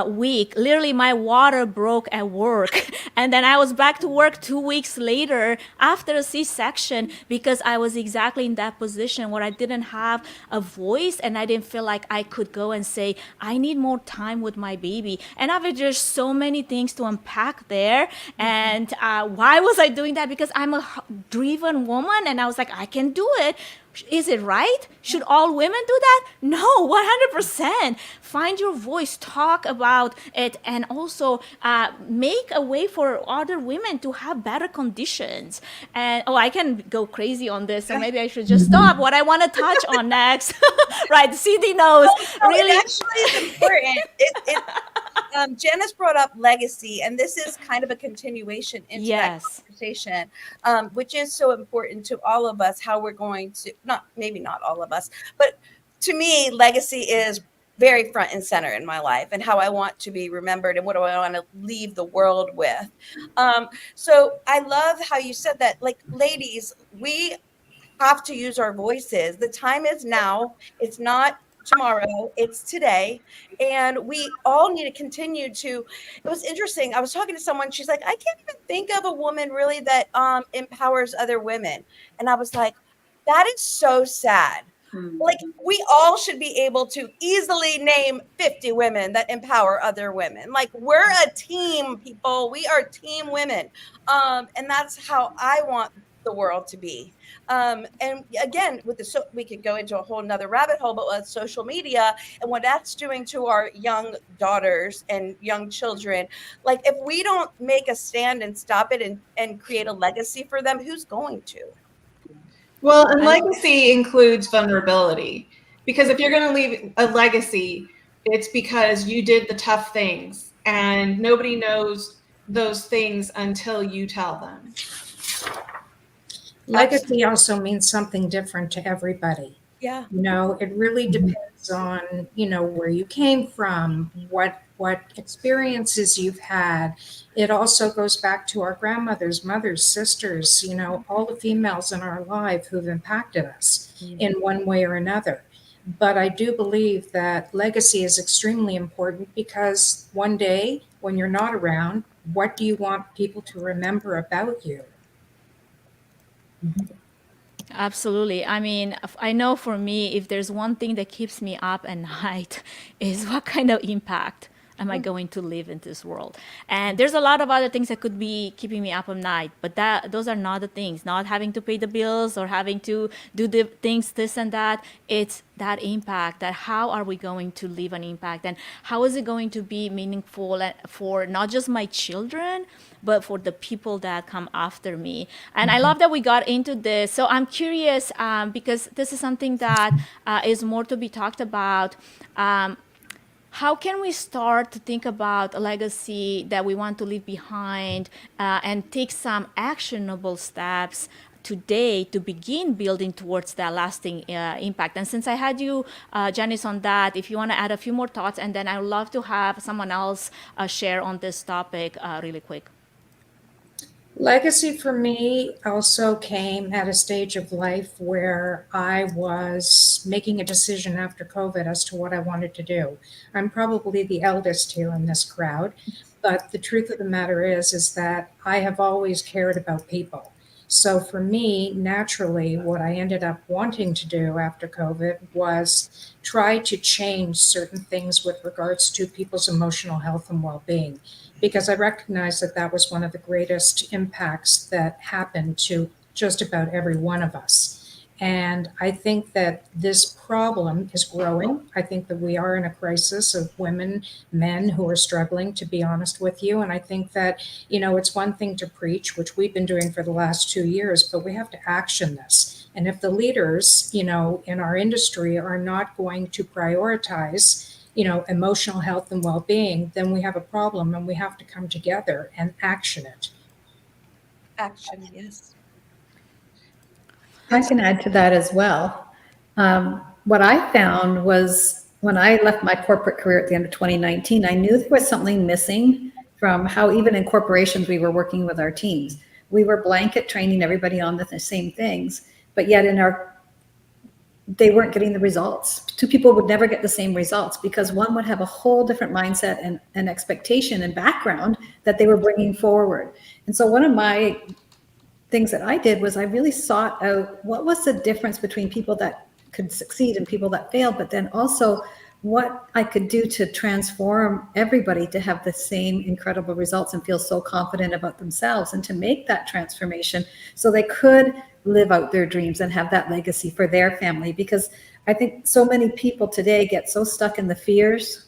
week, literally my water broke at work. And then I was back to work 2 weeks later after a C-section, because I was exactly in that position where I didn't have a voice and I didn't feel like I could go and say, I need more time with my baby. And there's so many things to unpack there. And why was I doing that? Because I'm a driven woman, and I was like, I can do it. Is it right? Should all women do that? No, 100%. Find your voice, talk about it, and also make a way for other women to have better conditions. And I can go crazy on this, so maybe I should just stop. What I want to touch on next, right? Cindy knows. Really, it actually is important. Janice brought up legacy, and this is kind of a continuation into that conversation, which is so important to all of us. How we're going to maybe not all of us, but to me, legacy is very front and center in my life, and how I want to be remembered and what do I want to leave the world with. So I love how you said that, like, ladies, we have to use our voices. The time is now. It's not tomorrow, it's today. And we all need to continue to. It was interesting. I was talking to someone, she's like, I can't even think of a woman really that empowers other women. And I was like, that is so sad. Like, we all should be able to easily name 50 women that empower other women. Like, we're a team, people. We are team women. And that's how I want the world to be. And again, with we could go into a whole nother rabbit hole, but with social media and what that's doing to our young daughters and young children, like, if we don't make a stand and stop it and create a legacy for them, who's going to? Well, and legacy includes vulnerability, because if you're going to leave a legacy, it's because you did the tough things, and nobody knows those things until you tell them. Legacy also means something different to everybody. Yeah. You know, it really depends on, you know, where you came from, what experiences you've had. It also goes back to our grandmothers, mothers, sisters, you know, all the females in our life who've impacted us in one way or another. But I do believe that legacy is extremely important, because one day when you're not around, what do you want people to remember about you? Absolutely. I mean, I know for me, if there's one thing that keeps me up at night is what kind of impact am I going to live in this world? And there's a lot of other things that could be keeping me up at night, but those are not the things. Not having to pay the bills or having to do the things, this and that. It's that impact, that how are we going to leave an impact, and how is it going to be meaningful for not just my children, but for the people that come after me. And I love that we got into this. So I'm curious, because this is something that is more to be talked about. How can we start to think about a legacy that we want to leave behind, and take some actionable steps today to begin building towards that lasting impact? And since I had you, Janice, on that, if you want to add a few more thoughts, and then I would love to have someone else share on this topic really quick. Legacy for me also came at a stage of life where I was making a decision after COVID as to what I wanted to do. I'm probably the eldest here in this crowd, but the truth of the matter is that I have always cared about people. So for me, naturally, what I ended up wanting to do after COVID was try to change certain things with regards to people's emotional health and well-being, because I recognized that that was one of the greatest impacts that happened to just about every one of us. And I think that this problem is growing. I think that we are in a crisis of women, men who are struggling, to be honest with you. And I think that, you know, it's one thing to preach, which we've been doing for the last 2 years, but we have to action this. And if the leaders, you know, in our industry are not going to prioritize, you know, emotional health and well-being, then we have a problem, and we have to come together and action it. Action, yes. I can add to that as well. What I found was when I left my corporate career at the end of 2019, I knew there was something missing from how even in corporations we were working with our teams. We were blanket training everybody on the same things, but yet they weren't getting the results. Two people would never get the same results because one would have a whole different mindset and expectation and background that they were bringing forward. And so one of my things that I did was I really sought out what was the difference between people that could succeed and people that failed, but then also what I could do to transform everybody to have the same incredible results and feel so confident about themselves, and to make that transformation so they could live out their dreams and have that legacy for their family. Because I think so many people today get so stuck in the fears,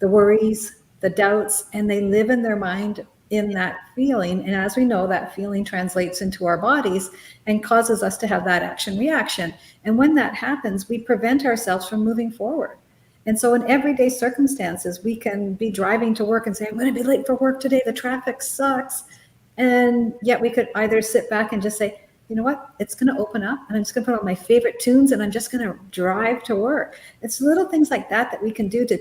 the worries, the doubts, and they live in their mind in that feeling. And as we know, that feeling translates into our bodies and causes us to have that action reaction. And when that happens, we prevent ourselves from moving forward. And so in everyday circumstances, we can be driving to work and say, I'm going to be late for work today. The traffic sucks. And yet we could either sit back and just say, you know what, it's going to open up and I'm just going to put on my favorite tunes and I'm just going to drive to work. It's little things like that that we can do to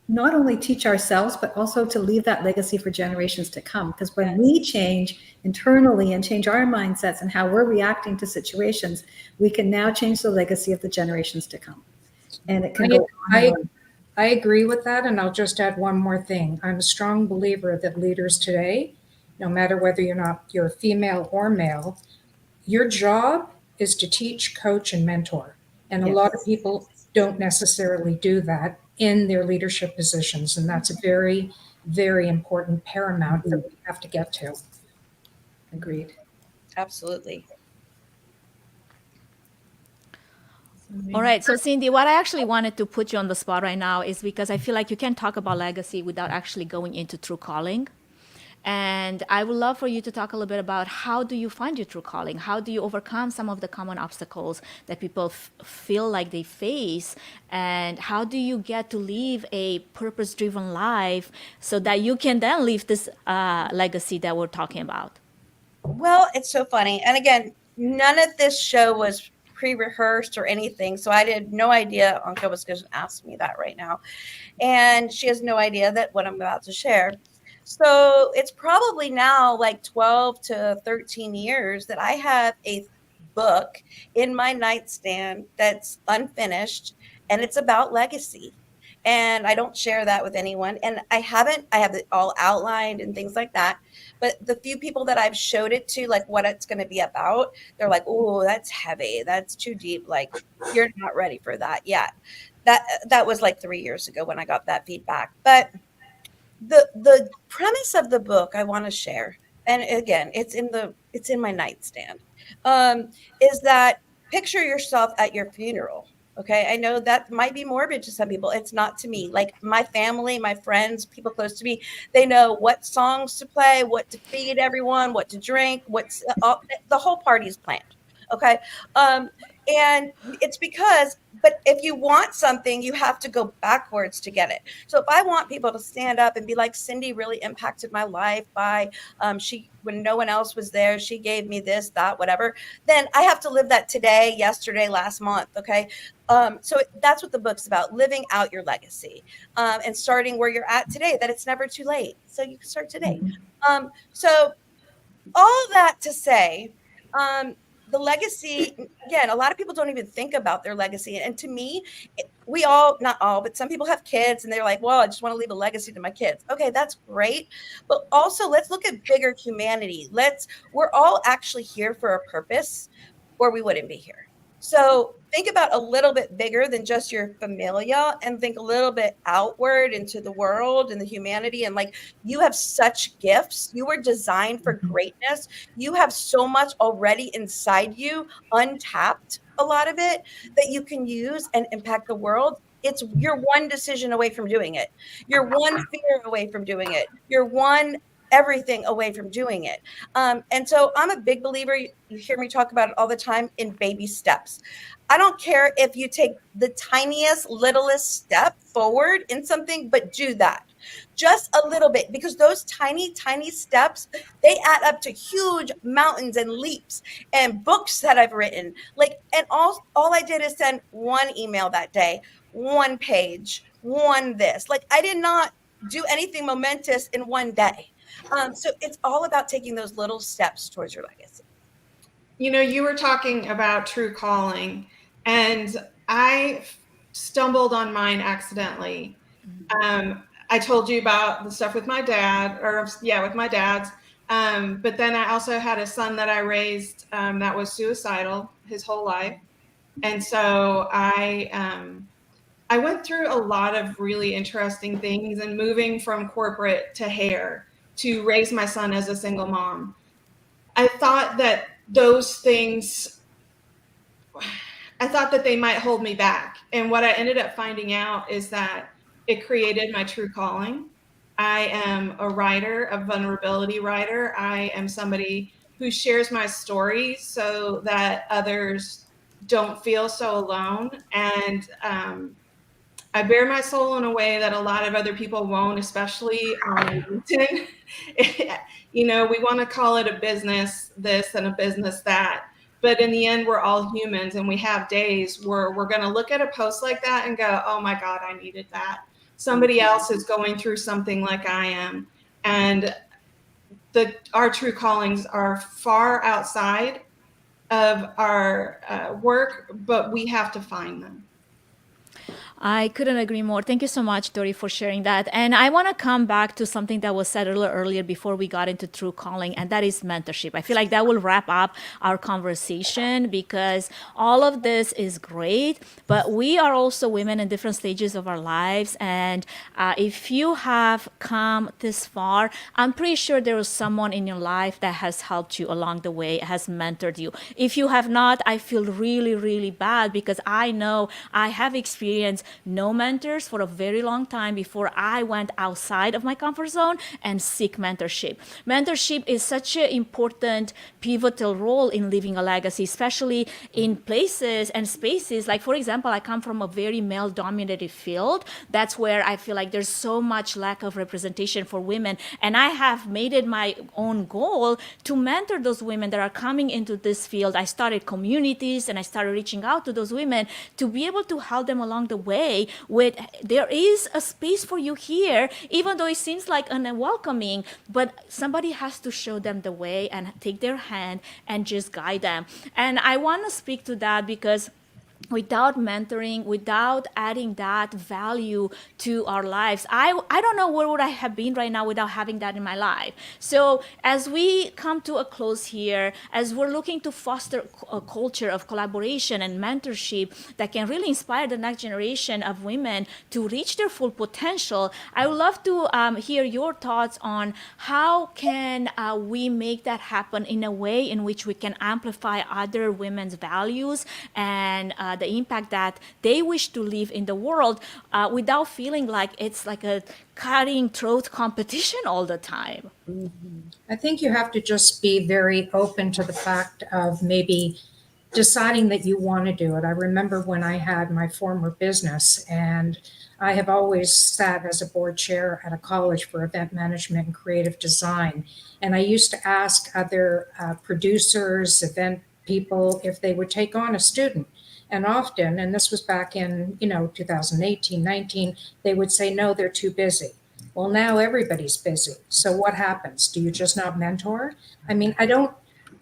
not only teach ourselves, but also to leave that legacy for generations to come. Because when we change internally and change our mindsets and how we're reacting to situations, we can now change the legacy of the generations to come. And it can go on and on. I agree with that. And I'll just add one more thing. I'm a strong believer that leaders today, no matter whether you're female or male, your job is to teach, coach, and mentor. And a lot of people don't necessarily do that in their leadership positions. And that's a very, very important paramount that we have to get to. Agreed. Absolutely. All right. So, Cindy, what I actually wanted to put you on the spot right now is because I feel like you can't talk about legacy without actually going into true calling. And I would love for you to talk a little bit about how do you find your true calling? How do you overcome some of the common obstacles that people feel like they face? And how do you get to live a purpose-driven life so that you can then leave this legacy that we're talking about? Well, it's so funny. And again, none of this show was pre-rehearsed or anything. So I had no idea Anka was going to ask me that right now. And she has no idea that what I'm about to share. So it's probably now like 12 to 13 years that I have a book in my nightstand that's unfinished, and it's about legacy. And I don't share that with anyone. And I have it all outlined and things like that. But the few people that I've showed it to, like what it's going to be about, they're like, oh, that's heavy. That's too deep. Like, you're not ready for that yet. That was like 3 years ago when I got that feedback. But the premise of the book I want to share, and again, it's in my nightstand, is that picture yourself at your funeral. Okay, I know that might be morbid to some people. It's not to me. Like my family, my friends, people close to me, they know what songs to play, what to feed everyone, what to drink, the whole party's planned. Okay, and it's because, but if you want something, you have to go backwards to get it. So if I want people to stand up and be like, Cindy really impacted my life by, when no one else was there, she gave me this, that, whatever, then I have to live that today, yesterday, last month. Okay. So that's what the book's about, living out your legacy, and starting where you're at today, that it's never too late. So you can start today. So all that to say, the legacy, again, a lot of people don't even think about their legacy. And to me, we all, not all, but some people have kids and they're like, well, I just want to leave a legacy to my kids. Okay, that's great. But also let's look at bigger humanity. We're all actually here for a purpose, or we wouldn't be here. So think about a little bit bigger than just your familia, and think a little bit outward into the world and the humanity. And like, you have such gifts. You were designed for greatness. You have so much already inside you, untapped, a lot of it, that you can use and impact the world. You're one decision away from doing it. You're one fear away from doing it. You're one everything away from doing it. And so I'm a big believer, you hear me talk about it all the time, in baby steps. I don't care if you take the tiniest, littlest step forward in something, but do that. Just a little bit, because those tiny, tiny steps, they add up to huge mountains and leaps, and books that I've written. And all I did is send one email that day, one page, one this. Like, I did not do anything momentous in one day. So it's all about taking those little steps towards your legacy. You know, you were talking about true calling, and I stumbled on mine accidentally. I told you about the stuff with my dad, with my dad's. But then I also had a son that I raised that was suicidal his whole life. And so I went through a lot of really interesting things, and moving from corporate to hair to raise my son as a single mom. I thought that they might hold me back. And what I ended up finding out is that it created my true calling. I am a writer, a vulnerability writer. I am somebody who shares my story so that others don't feel so alone. And I bare my soul in a way that a lot of other people won't, especially on LinkedIn. You know, we want to call it a business this and a business that. But in the end, we're all humans, and we have days where we're going to look at a post like that and go, oh my God, I needed that. Somebody else is going through something like I am. And our true callings are far outside of our work, but we have to find them. I couldn't agree more. Thank you so much, Dori, for sharing that. And I want to come back to something that was said a little earlier before we got into true calling, and that is mentorship. I feel like that will wrap up our conversation because all of this is great, but we are also women in different stages of our lives. And if you have come this far, I'm pretty sure there was someone in your life that has helped you along the way, has mentored you. If you have not, I feel really, really bad because I know I have experienced no mentors for a very long time before I went outside of my comfort zone and seek mentorship. Mentorship is such an important, pivotal role in leaving a legacy, especially in places and spaces. Like, for example, I come from a very male-dominated field. That's where I feel like there's so much lack of representation for women. And I have made it my own goal to mentor those women that are coming into this field. I started communities and I started reaching out to those women to be able to help them along the way with there is a space for you here, even though it seems like unwelcoming, but somebody has to show them the way and take their hand and just guide them. And I want to speak to that because without mentoring, without adding that value to our lives, I don't know where would I have been right now without having that in my life. So as we come to a close here, as we're looking to foster a culture of collaboration and mentorship that can really inspire the next generation of women to reach their full potential, I would love to hear your thoughts on how can we make that happen in a way in which we can amplify other women's values and the impact that they wish to live in the world without feeling like it's like a cutting throat competition all the time. I think you have to just be very open to the fact of maybe deciding that you want to do it. I remember when I had my former business, and I have always sat as a board chair at a college for event management and creative design. And I used to ask other producers, event people, if they would take on a student. And often, and this was back in, 2018, 19, they would say, no, they're too busy. Well, now everybody's busy. So what happens? Do you just not mentor? I mean, I don't,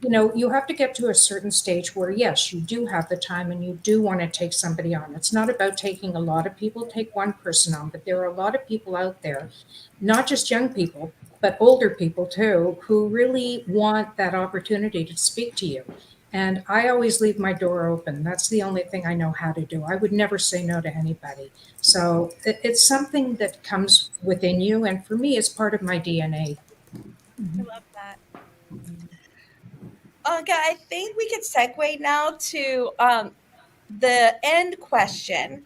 you have to get to a certain stage where, yes, you do have the time and you do want to take somebody on. It's not about taking a lot of people, take one person on, but there are a lot of people out there, not just young people, but older people too, who really want that opportunity to speak to you. And I always leave my door open. That's the only thing I know how to do. I would never say no to anybody. So it's something that comes within you. And for me, it's part of my DNA. I love that. Okay, I think we could segue now to the end question.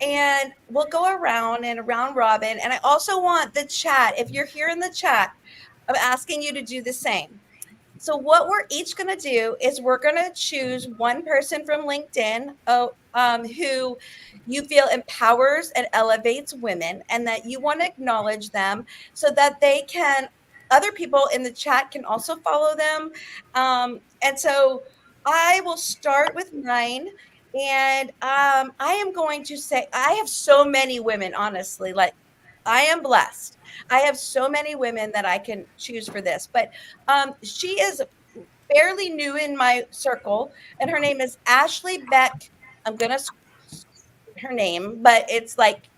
And we'll go around and around robin. And I also want the chat, if you're here in the chat, I'm asking you to do the same. So what we're each going to do is we're going to choose one person from LinkedIn who you feel empowers and elevates women and that you want to acknowledge them so that other people in the chat can also follow them. And so I will start with mine. And I am going to say, I have so many women, honestly, like I am blessed. I have so many women that I can choose for this, but she is fairly new in my circle, and her name is Ashley Beck. I'm gonna her name, but it's like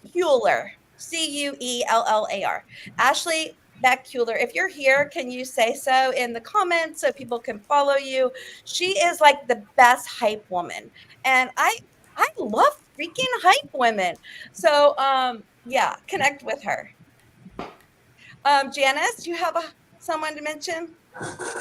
Cuellar, Cuellar. Ashley Beck Cuellar. If you're here, can you say so in the comments so people can follow you? She is like the best hype woman, and I love freaking hype women. So yeah, connect with her. Janice, do you have someone to mention?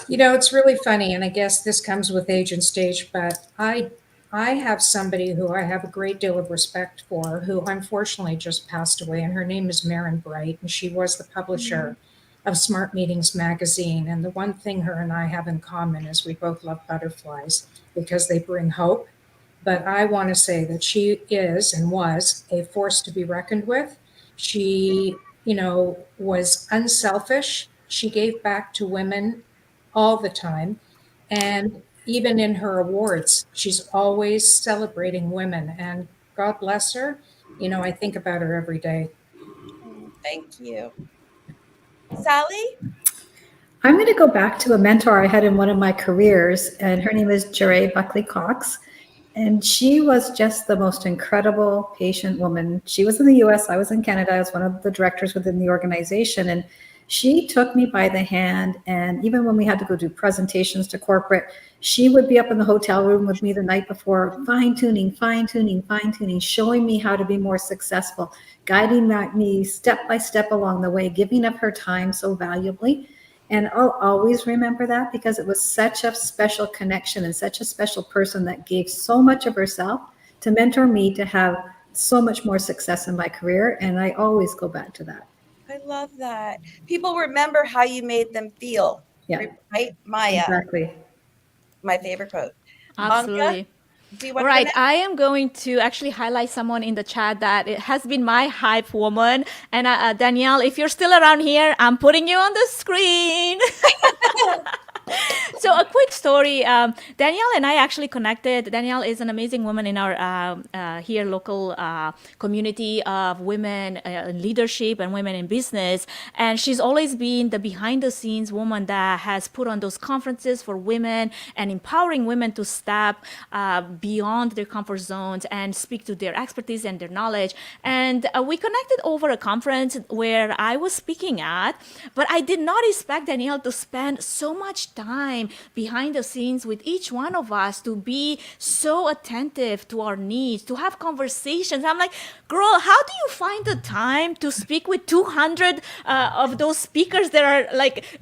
It's really funny, and I guess this comes with age and stage, but I have somebody who I have a great deal of respect for, who unfortunately just passed away, and her name is Marin Bright, and she was the publisher of Smart Meetings magazine. And the one thing her and I have in common is we both love butterflies because they bring hope. But I want to say that she is and was a force to be reckoned with. She, was unselfish. She gave back to women all the time. And even in her awards, she's always celebrating women. And God bless her. You know, I think about her every day. Thank you. Sally? I'm going to go back to a mentor I had in one of my careers, and her name is Jeray Buckley Cox. And she was just the most incredible, patient woman. She was in the US, I was in Canada. I was one of the directors within the organization. And she took me by the hand. And even when we had to go do presentations to corporate, she would be up in the hotel room with me the night before, fine tuning, showing me how to be more successful, guiding me step by step along the way, giving up her time so valuably. And I'll always remember that because it was such a special connection and such a special person that gave so much of herself to mentor me to have so much more success in my career. And I always go back to that. I love that. People remember how you made them feel. Yeah. Right, Maya? Exactly. My favorite quote. Absolutely. Anka, do you All want right, to go I am going to actually highlight someone in the chat that it has been my hype woman. And Danielle, if you're still around here, I'm putting you on the screen. So a quick story. Danielle and I actually connected. Danielle is an amazing woman in our here local community of women in leadership and women in business. And she's always been the behind the scenes woman that has put on those conferences for women and empowering women to step beyond their comfort zones and speak to their expertise and their knowledge. And we connected over a conference where I was speaking at, but I did not expect Danielle to spend so much time behind the scenes with each one of us, to be so attentive to our needs, to have conversations. I'm like, girl, how do you find the time to speak with 200 of those speakers that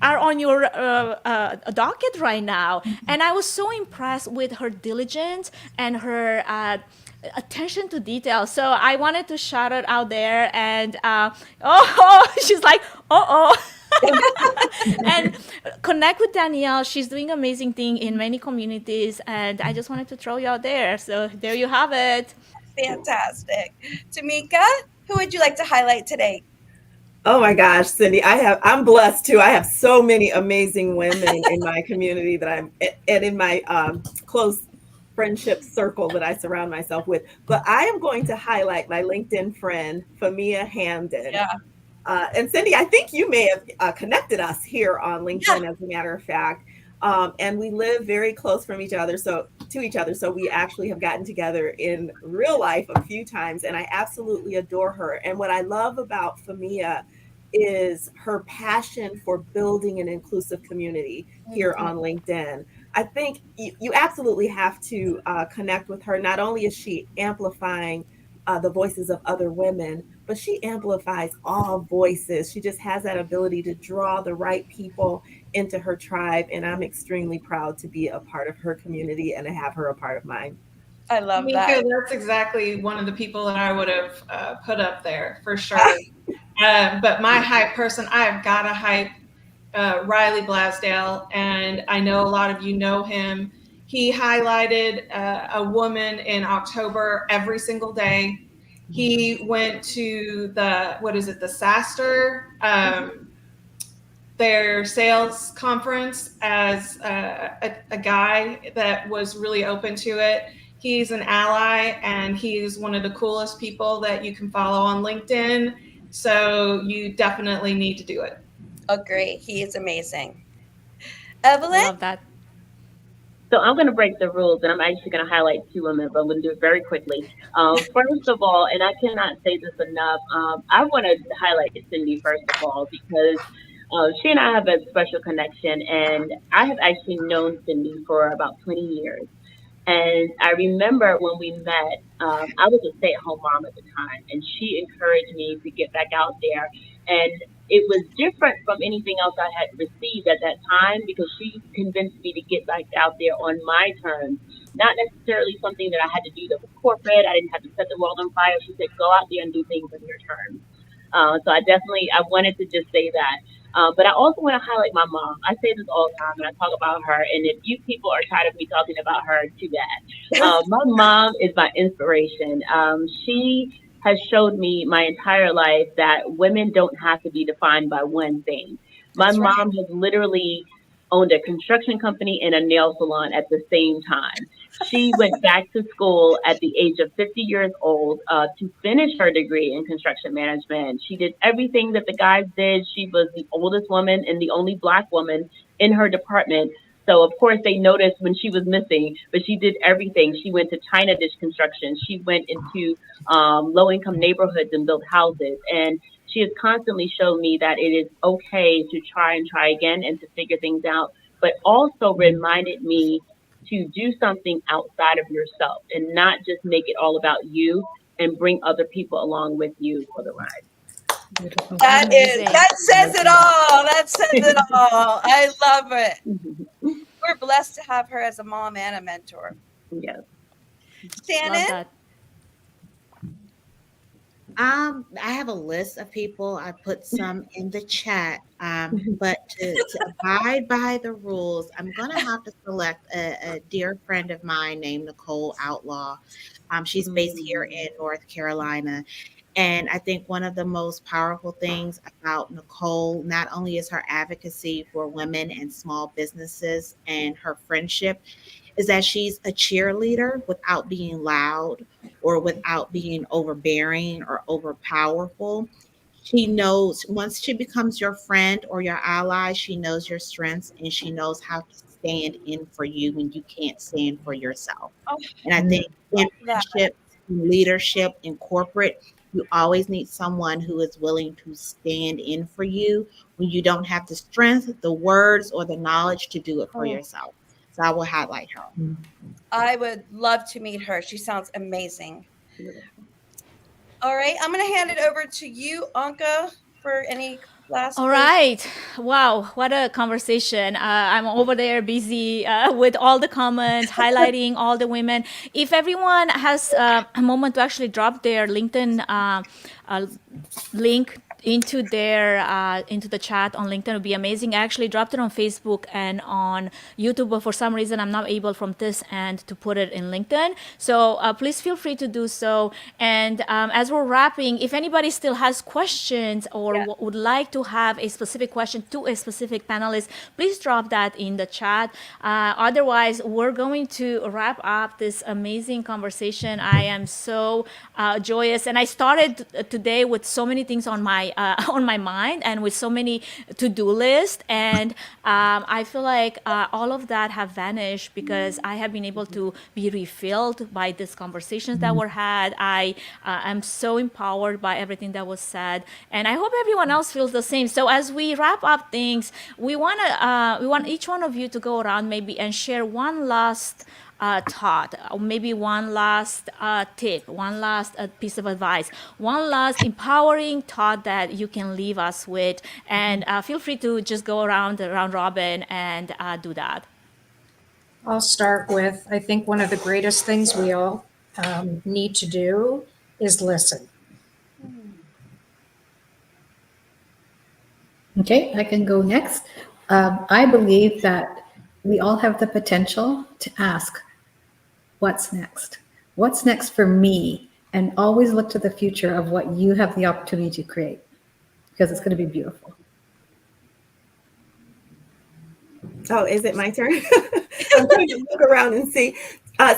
are on your docket right now? And I was so impressed with her diligence and her attention to detail. So I wanted to shout it out there. And she's like, and connect with Danielle. She's doing amazing thing in many communities, and I just wanted to throw you out there. So there you have it. Fantastic. Tamika, who would you like to highlight today? Oh my gosh, Cindy, I'm blessed too. I have so many amazing women in my community and in my close friendship circle that I surround myself with. But I am going to highlight my LinkedIn friend, Famia Hamden. Yeah. And Cindy, I think you may have connected us here on LinkedIn, as a matter of fact. And we live very close from each other, so we actually have gotten together in real life a few times, and I absolutely adore her. And what I love about Famia is her passion for building an inclusive community here on LinkedIn. I think you absolutely have to connect with her. Not only is she amplifying the voices of other women, but she amplifies all voices. She just has that ability to draw the right people into her tribe. And I'm extremely proud to be a part of her community and to have her a part of mine. I love Mika, that. that's exactly one of the people that I would have put up there for sure. But my hype person, I've got to hype Riley Blasdale, and I know a lot of you know him. He highlighted a woman in October every single day. He went to the SASTR, their sales conference as a guy that was really open to it. He's an ally, and he's one of the coolest people that you can follow on LinkedIn. So you definitely need to do it. Agree. He is amazing. I Evelyn? love that. So I'm going to break the rules, and I'm actually going to highlight two women, but I'm going to do it very quickly. First of all, and I cannot say this enough, I want to highlight Cindy first of all, because she and I have a special connection, and I have actually known Cindy for about 20 years. And I remember when we met, I was a stay-at-home mom at the time, and she encouraged me to get back out there. And it was different from anything else I had received at that time, because she convinced me to get back out there on my terms, not necessarily something that I had to do that was corporate. I didn't have to set the world on fire. She said, go out there and do things on your terms. So I wanted to just say that. But I also want to highlight my mom. I say this all the time, and I talk about her. And if you people are tired of me talking about her, too bad. My mom is my inspiration. She has showed me my entire life that women don't have to be defined by one thing. My mom has literally owned a construction company and a nail salon at the same time. She went back to school at the age of 50 years old to finish her degree in construction management. She did everything that the guys did. She was the oldest woman and the only Black woman in her department. So, of course, they noticed when she was missing, but she did everything. She went to China dish construction. She went into low income neighborhoods and built houses. And she has constantly shown me that it is okay to try and try again and to figure things out, but also reminded me to do something outside of yourself and not just make it all about you and bring other people along with you for the ride. Beautiful. That says it all. That says it all. I love it. We're blessed to have her as a mom and a mentor. Yes. Shannon? Love that. I have a list of people. I put some in the chat. But to abide by the rules, I'm gonna have to select a dear friend of mine named Nicole Outlaw. She's based here in North Carolina. And I think one of the most powerful things about Nicole, not only is her advocacy for women and small businesses and her friendship, is that she's a cheerleader without being loud or without being overbearing or overpowerful. She knows once she becomes your friend or your ally, she knows your strengths and she knows how to stand in for you when you can't stand for yourself. Oh, And I think in that. friendship, in leadership, in corporate, you always need someone who is willing to stand in for you when you don't have the strength, the words, or the knowledge to do it for yourself. So I will highlight her. I would love to meet her. She sounds amazing. All right, I'm going to hand it over to you, Anka, for any last All words. right. Wow, what a conversation. I'm over there busy with all the comments, highlighting all the women. If everyone has a moment to actually drop their LinkedIn link into the chat on LinkedIn, would be amazing. I actually dropped it on Facebook and on YouTube, but for some reason I'm not able from this end to put it in LinkedIn. So please feel free to do so. And as we're wrapping, if anybody still has questions or would like to have a specific question to a specific panelist, please drop that in the chat. Otherwise, we're going to wrap up this amazing conversation. I am so joyous, and I started today with so many things on my mind and with so many to-do lists, and I feel like all of that have vanished because I have been able to be refilled by these conversations that were had. I am so empowered by everything that was said, and I hope everyone else feels the same. So as we wrap up things, we want each one of you to go around maybe and share one last thought, or maybe one last tip, one last piece of advice, one last empowering thought that you can leave us with. And feel free to just go around robin and do that. I'll start with, I think one of the greatest things we all need to do is listen. Okay, I can go next. I believe that we all have the potential to ask, what's next? What's next for me? And always look to the future of what you have the opportunity to create, because it's going to be beautiful. Oh, is it my turn? I'm trying to look around and see.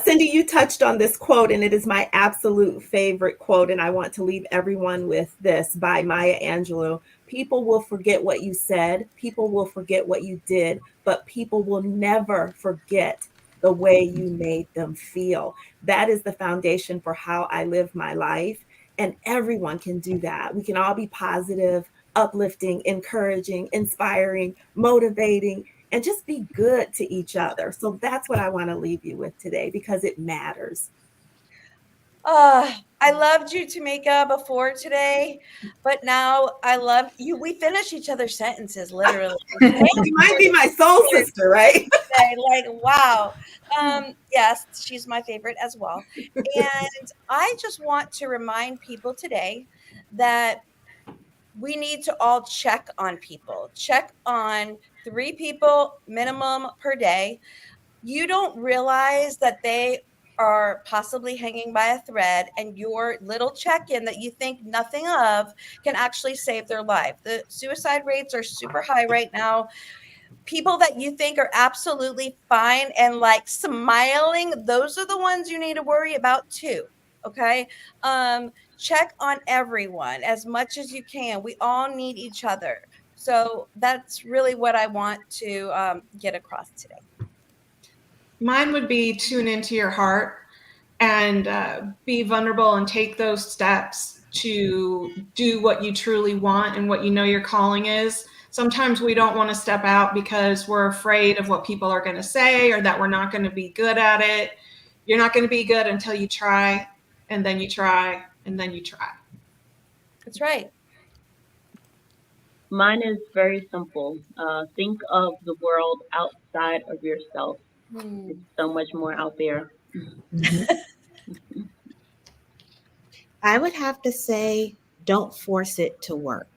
Cindy, you touched on this quote, and it is my absolute favorite quote, and I want to leave everyone with this by Maya Angelou. People will forget what you said, people will forget what you did, but people will never forget the way you made them feel. That is the foundation for how I live my life, and everyone can do that. We can all be positive, uplifting, encouraging, inspiring, motivating, and just be good to each other. So that's what I want to leave you with today, because it matters. I loved you, Tamika, before today, but now I love you. We finish each other's sentences, literally. You might be my soul sister, right? Like, wow. Yes, she's my favorite as well. And I just want to remind people today that we need to all check on people. Check on 3 people minimum per day. You don't realize that they are possibly hanging by a thread, and your little check-in that you think nothing of can actually save their life. The suicide rates are super high right now. people that you think are absolutely fine and like smiling, those are the ones you need to worry about too. Okay. Check on everyone as much as you can. We all need each other. So that's really what I want to get across today. Mine would be tune into your heart and be vulnerable and take those steps to do what you truly want and what you know your calling is. Sometimes we don't want to step out because we're afraid of what people are going to say or that we're not going to be good at it. You're not going to be good until you try, and then you try, and then you try. That's right. Mine is very simple. Think of the world outside of yourself. It's so much more out there. I would have to say, don't force it to work.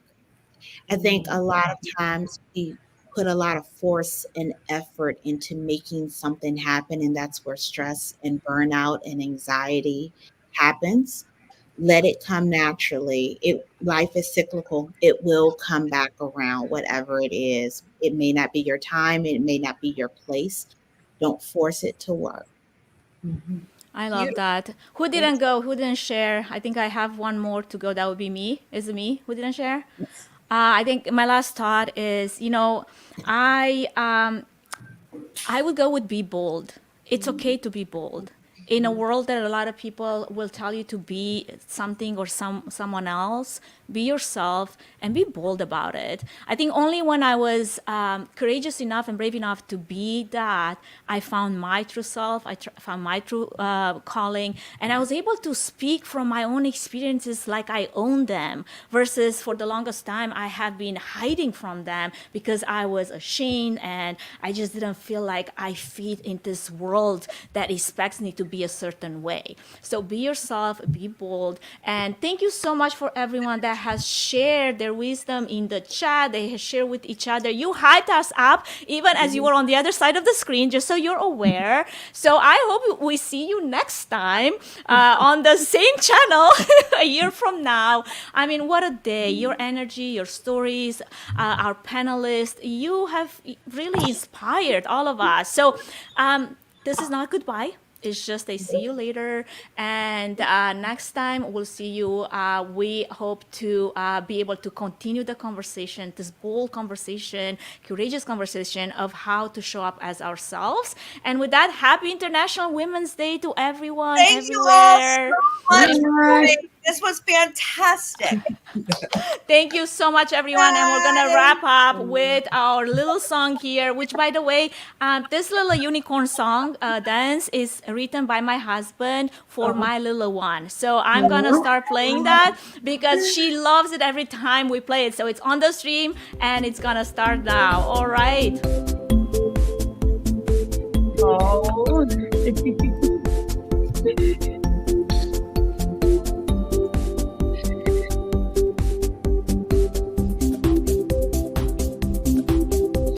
I think a lot of times we put a lot of force and effort into making something happen, and that's where stress and burnout and anxiety happens. Let it come naturally. Life is cyclical. It will come back around, whatever it is. It may not be your time, it may not be your place. Don't force it to work. I love that. Who didn't go? Who didn't share? I think I have one more to go. That would be me. Is it me who didn't share? I think my last thought is, I would go with be bold. It's okay to be bold. In a world that a lot of people will tell you to be something or someone else, be yourself and be bold about it. I think only when I was courageous enough and brave enough to be that, I found my true self, found my true calling, and I was able to speak from my own experiences like I own them, versus for the longest time I have been hiding from them because I was ashamed and I just didn't feel like I fit in this world that expects me to be a certain way. So be yourself, be bold, and thank you so much for everyone that has shared their wisdom in the chat. They have shared with each other. You hyped us up even as you were on the other side of the screen, just so you're aware. So I hope we see you next time on the same channel a year from now. I mean, what a day. Your energy, your stories, our panelists, you have really inspired all of us. So this is not goodbye. It's just a see you later. And next time we'll see you. We hope to be able to continue the conversation, this bold conversation, courageous conversation of how to show up as ourselves. And with that, happy International Women's Day to everyone. Thank everywhere. you all so much. This was fantastic. Thank you so much, everyone. And we're going to wrap up with our little song here, which, by the way, this little unicorn song dance is written by my husband for my little one. So I'm going to start playing that because she loves it every time we play it. So it's on the stream and it's going to start now. All right.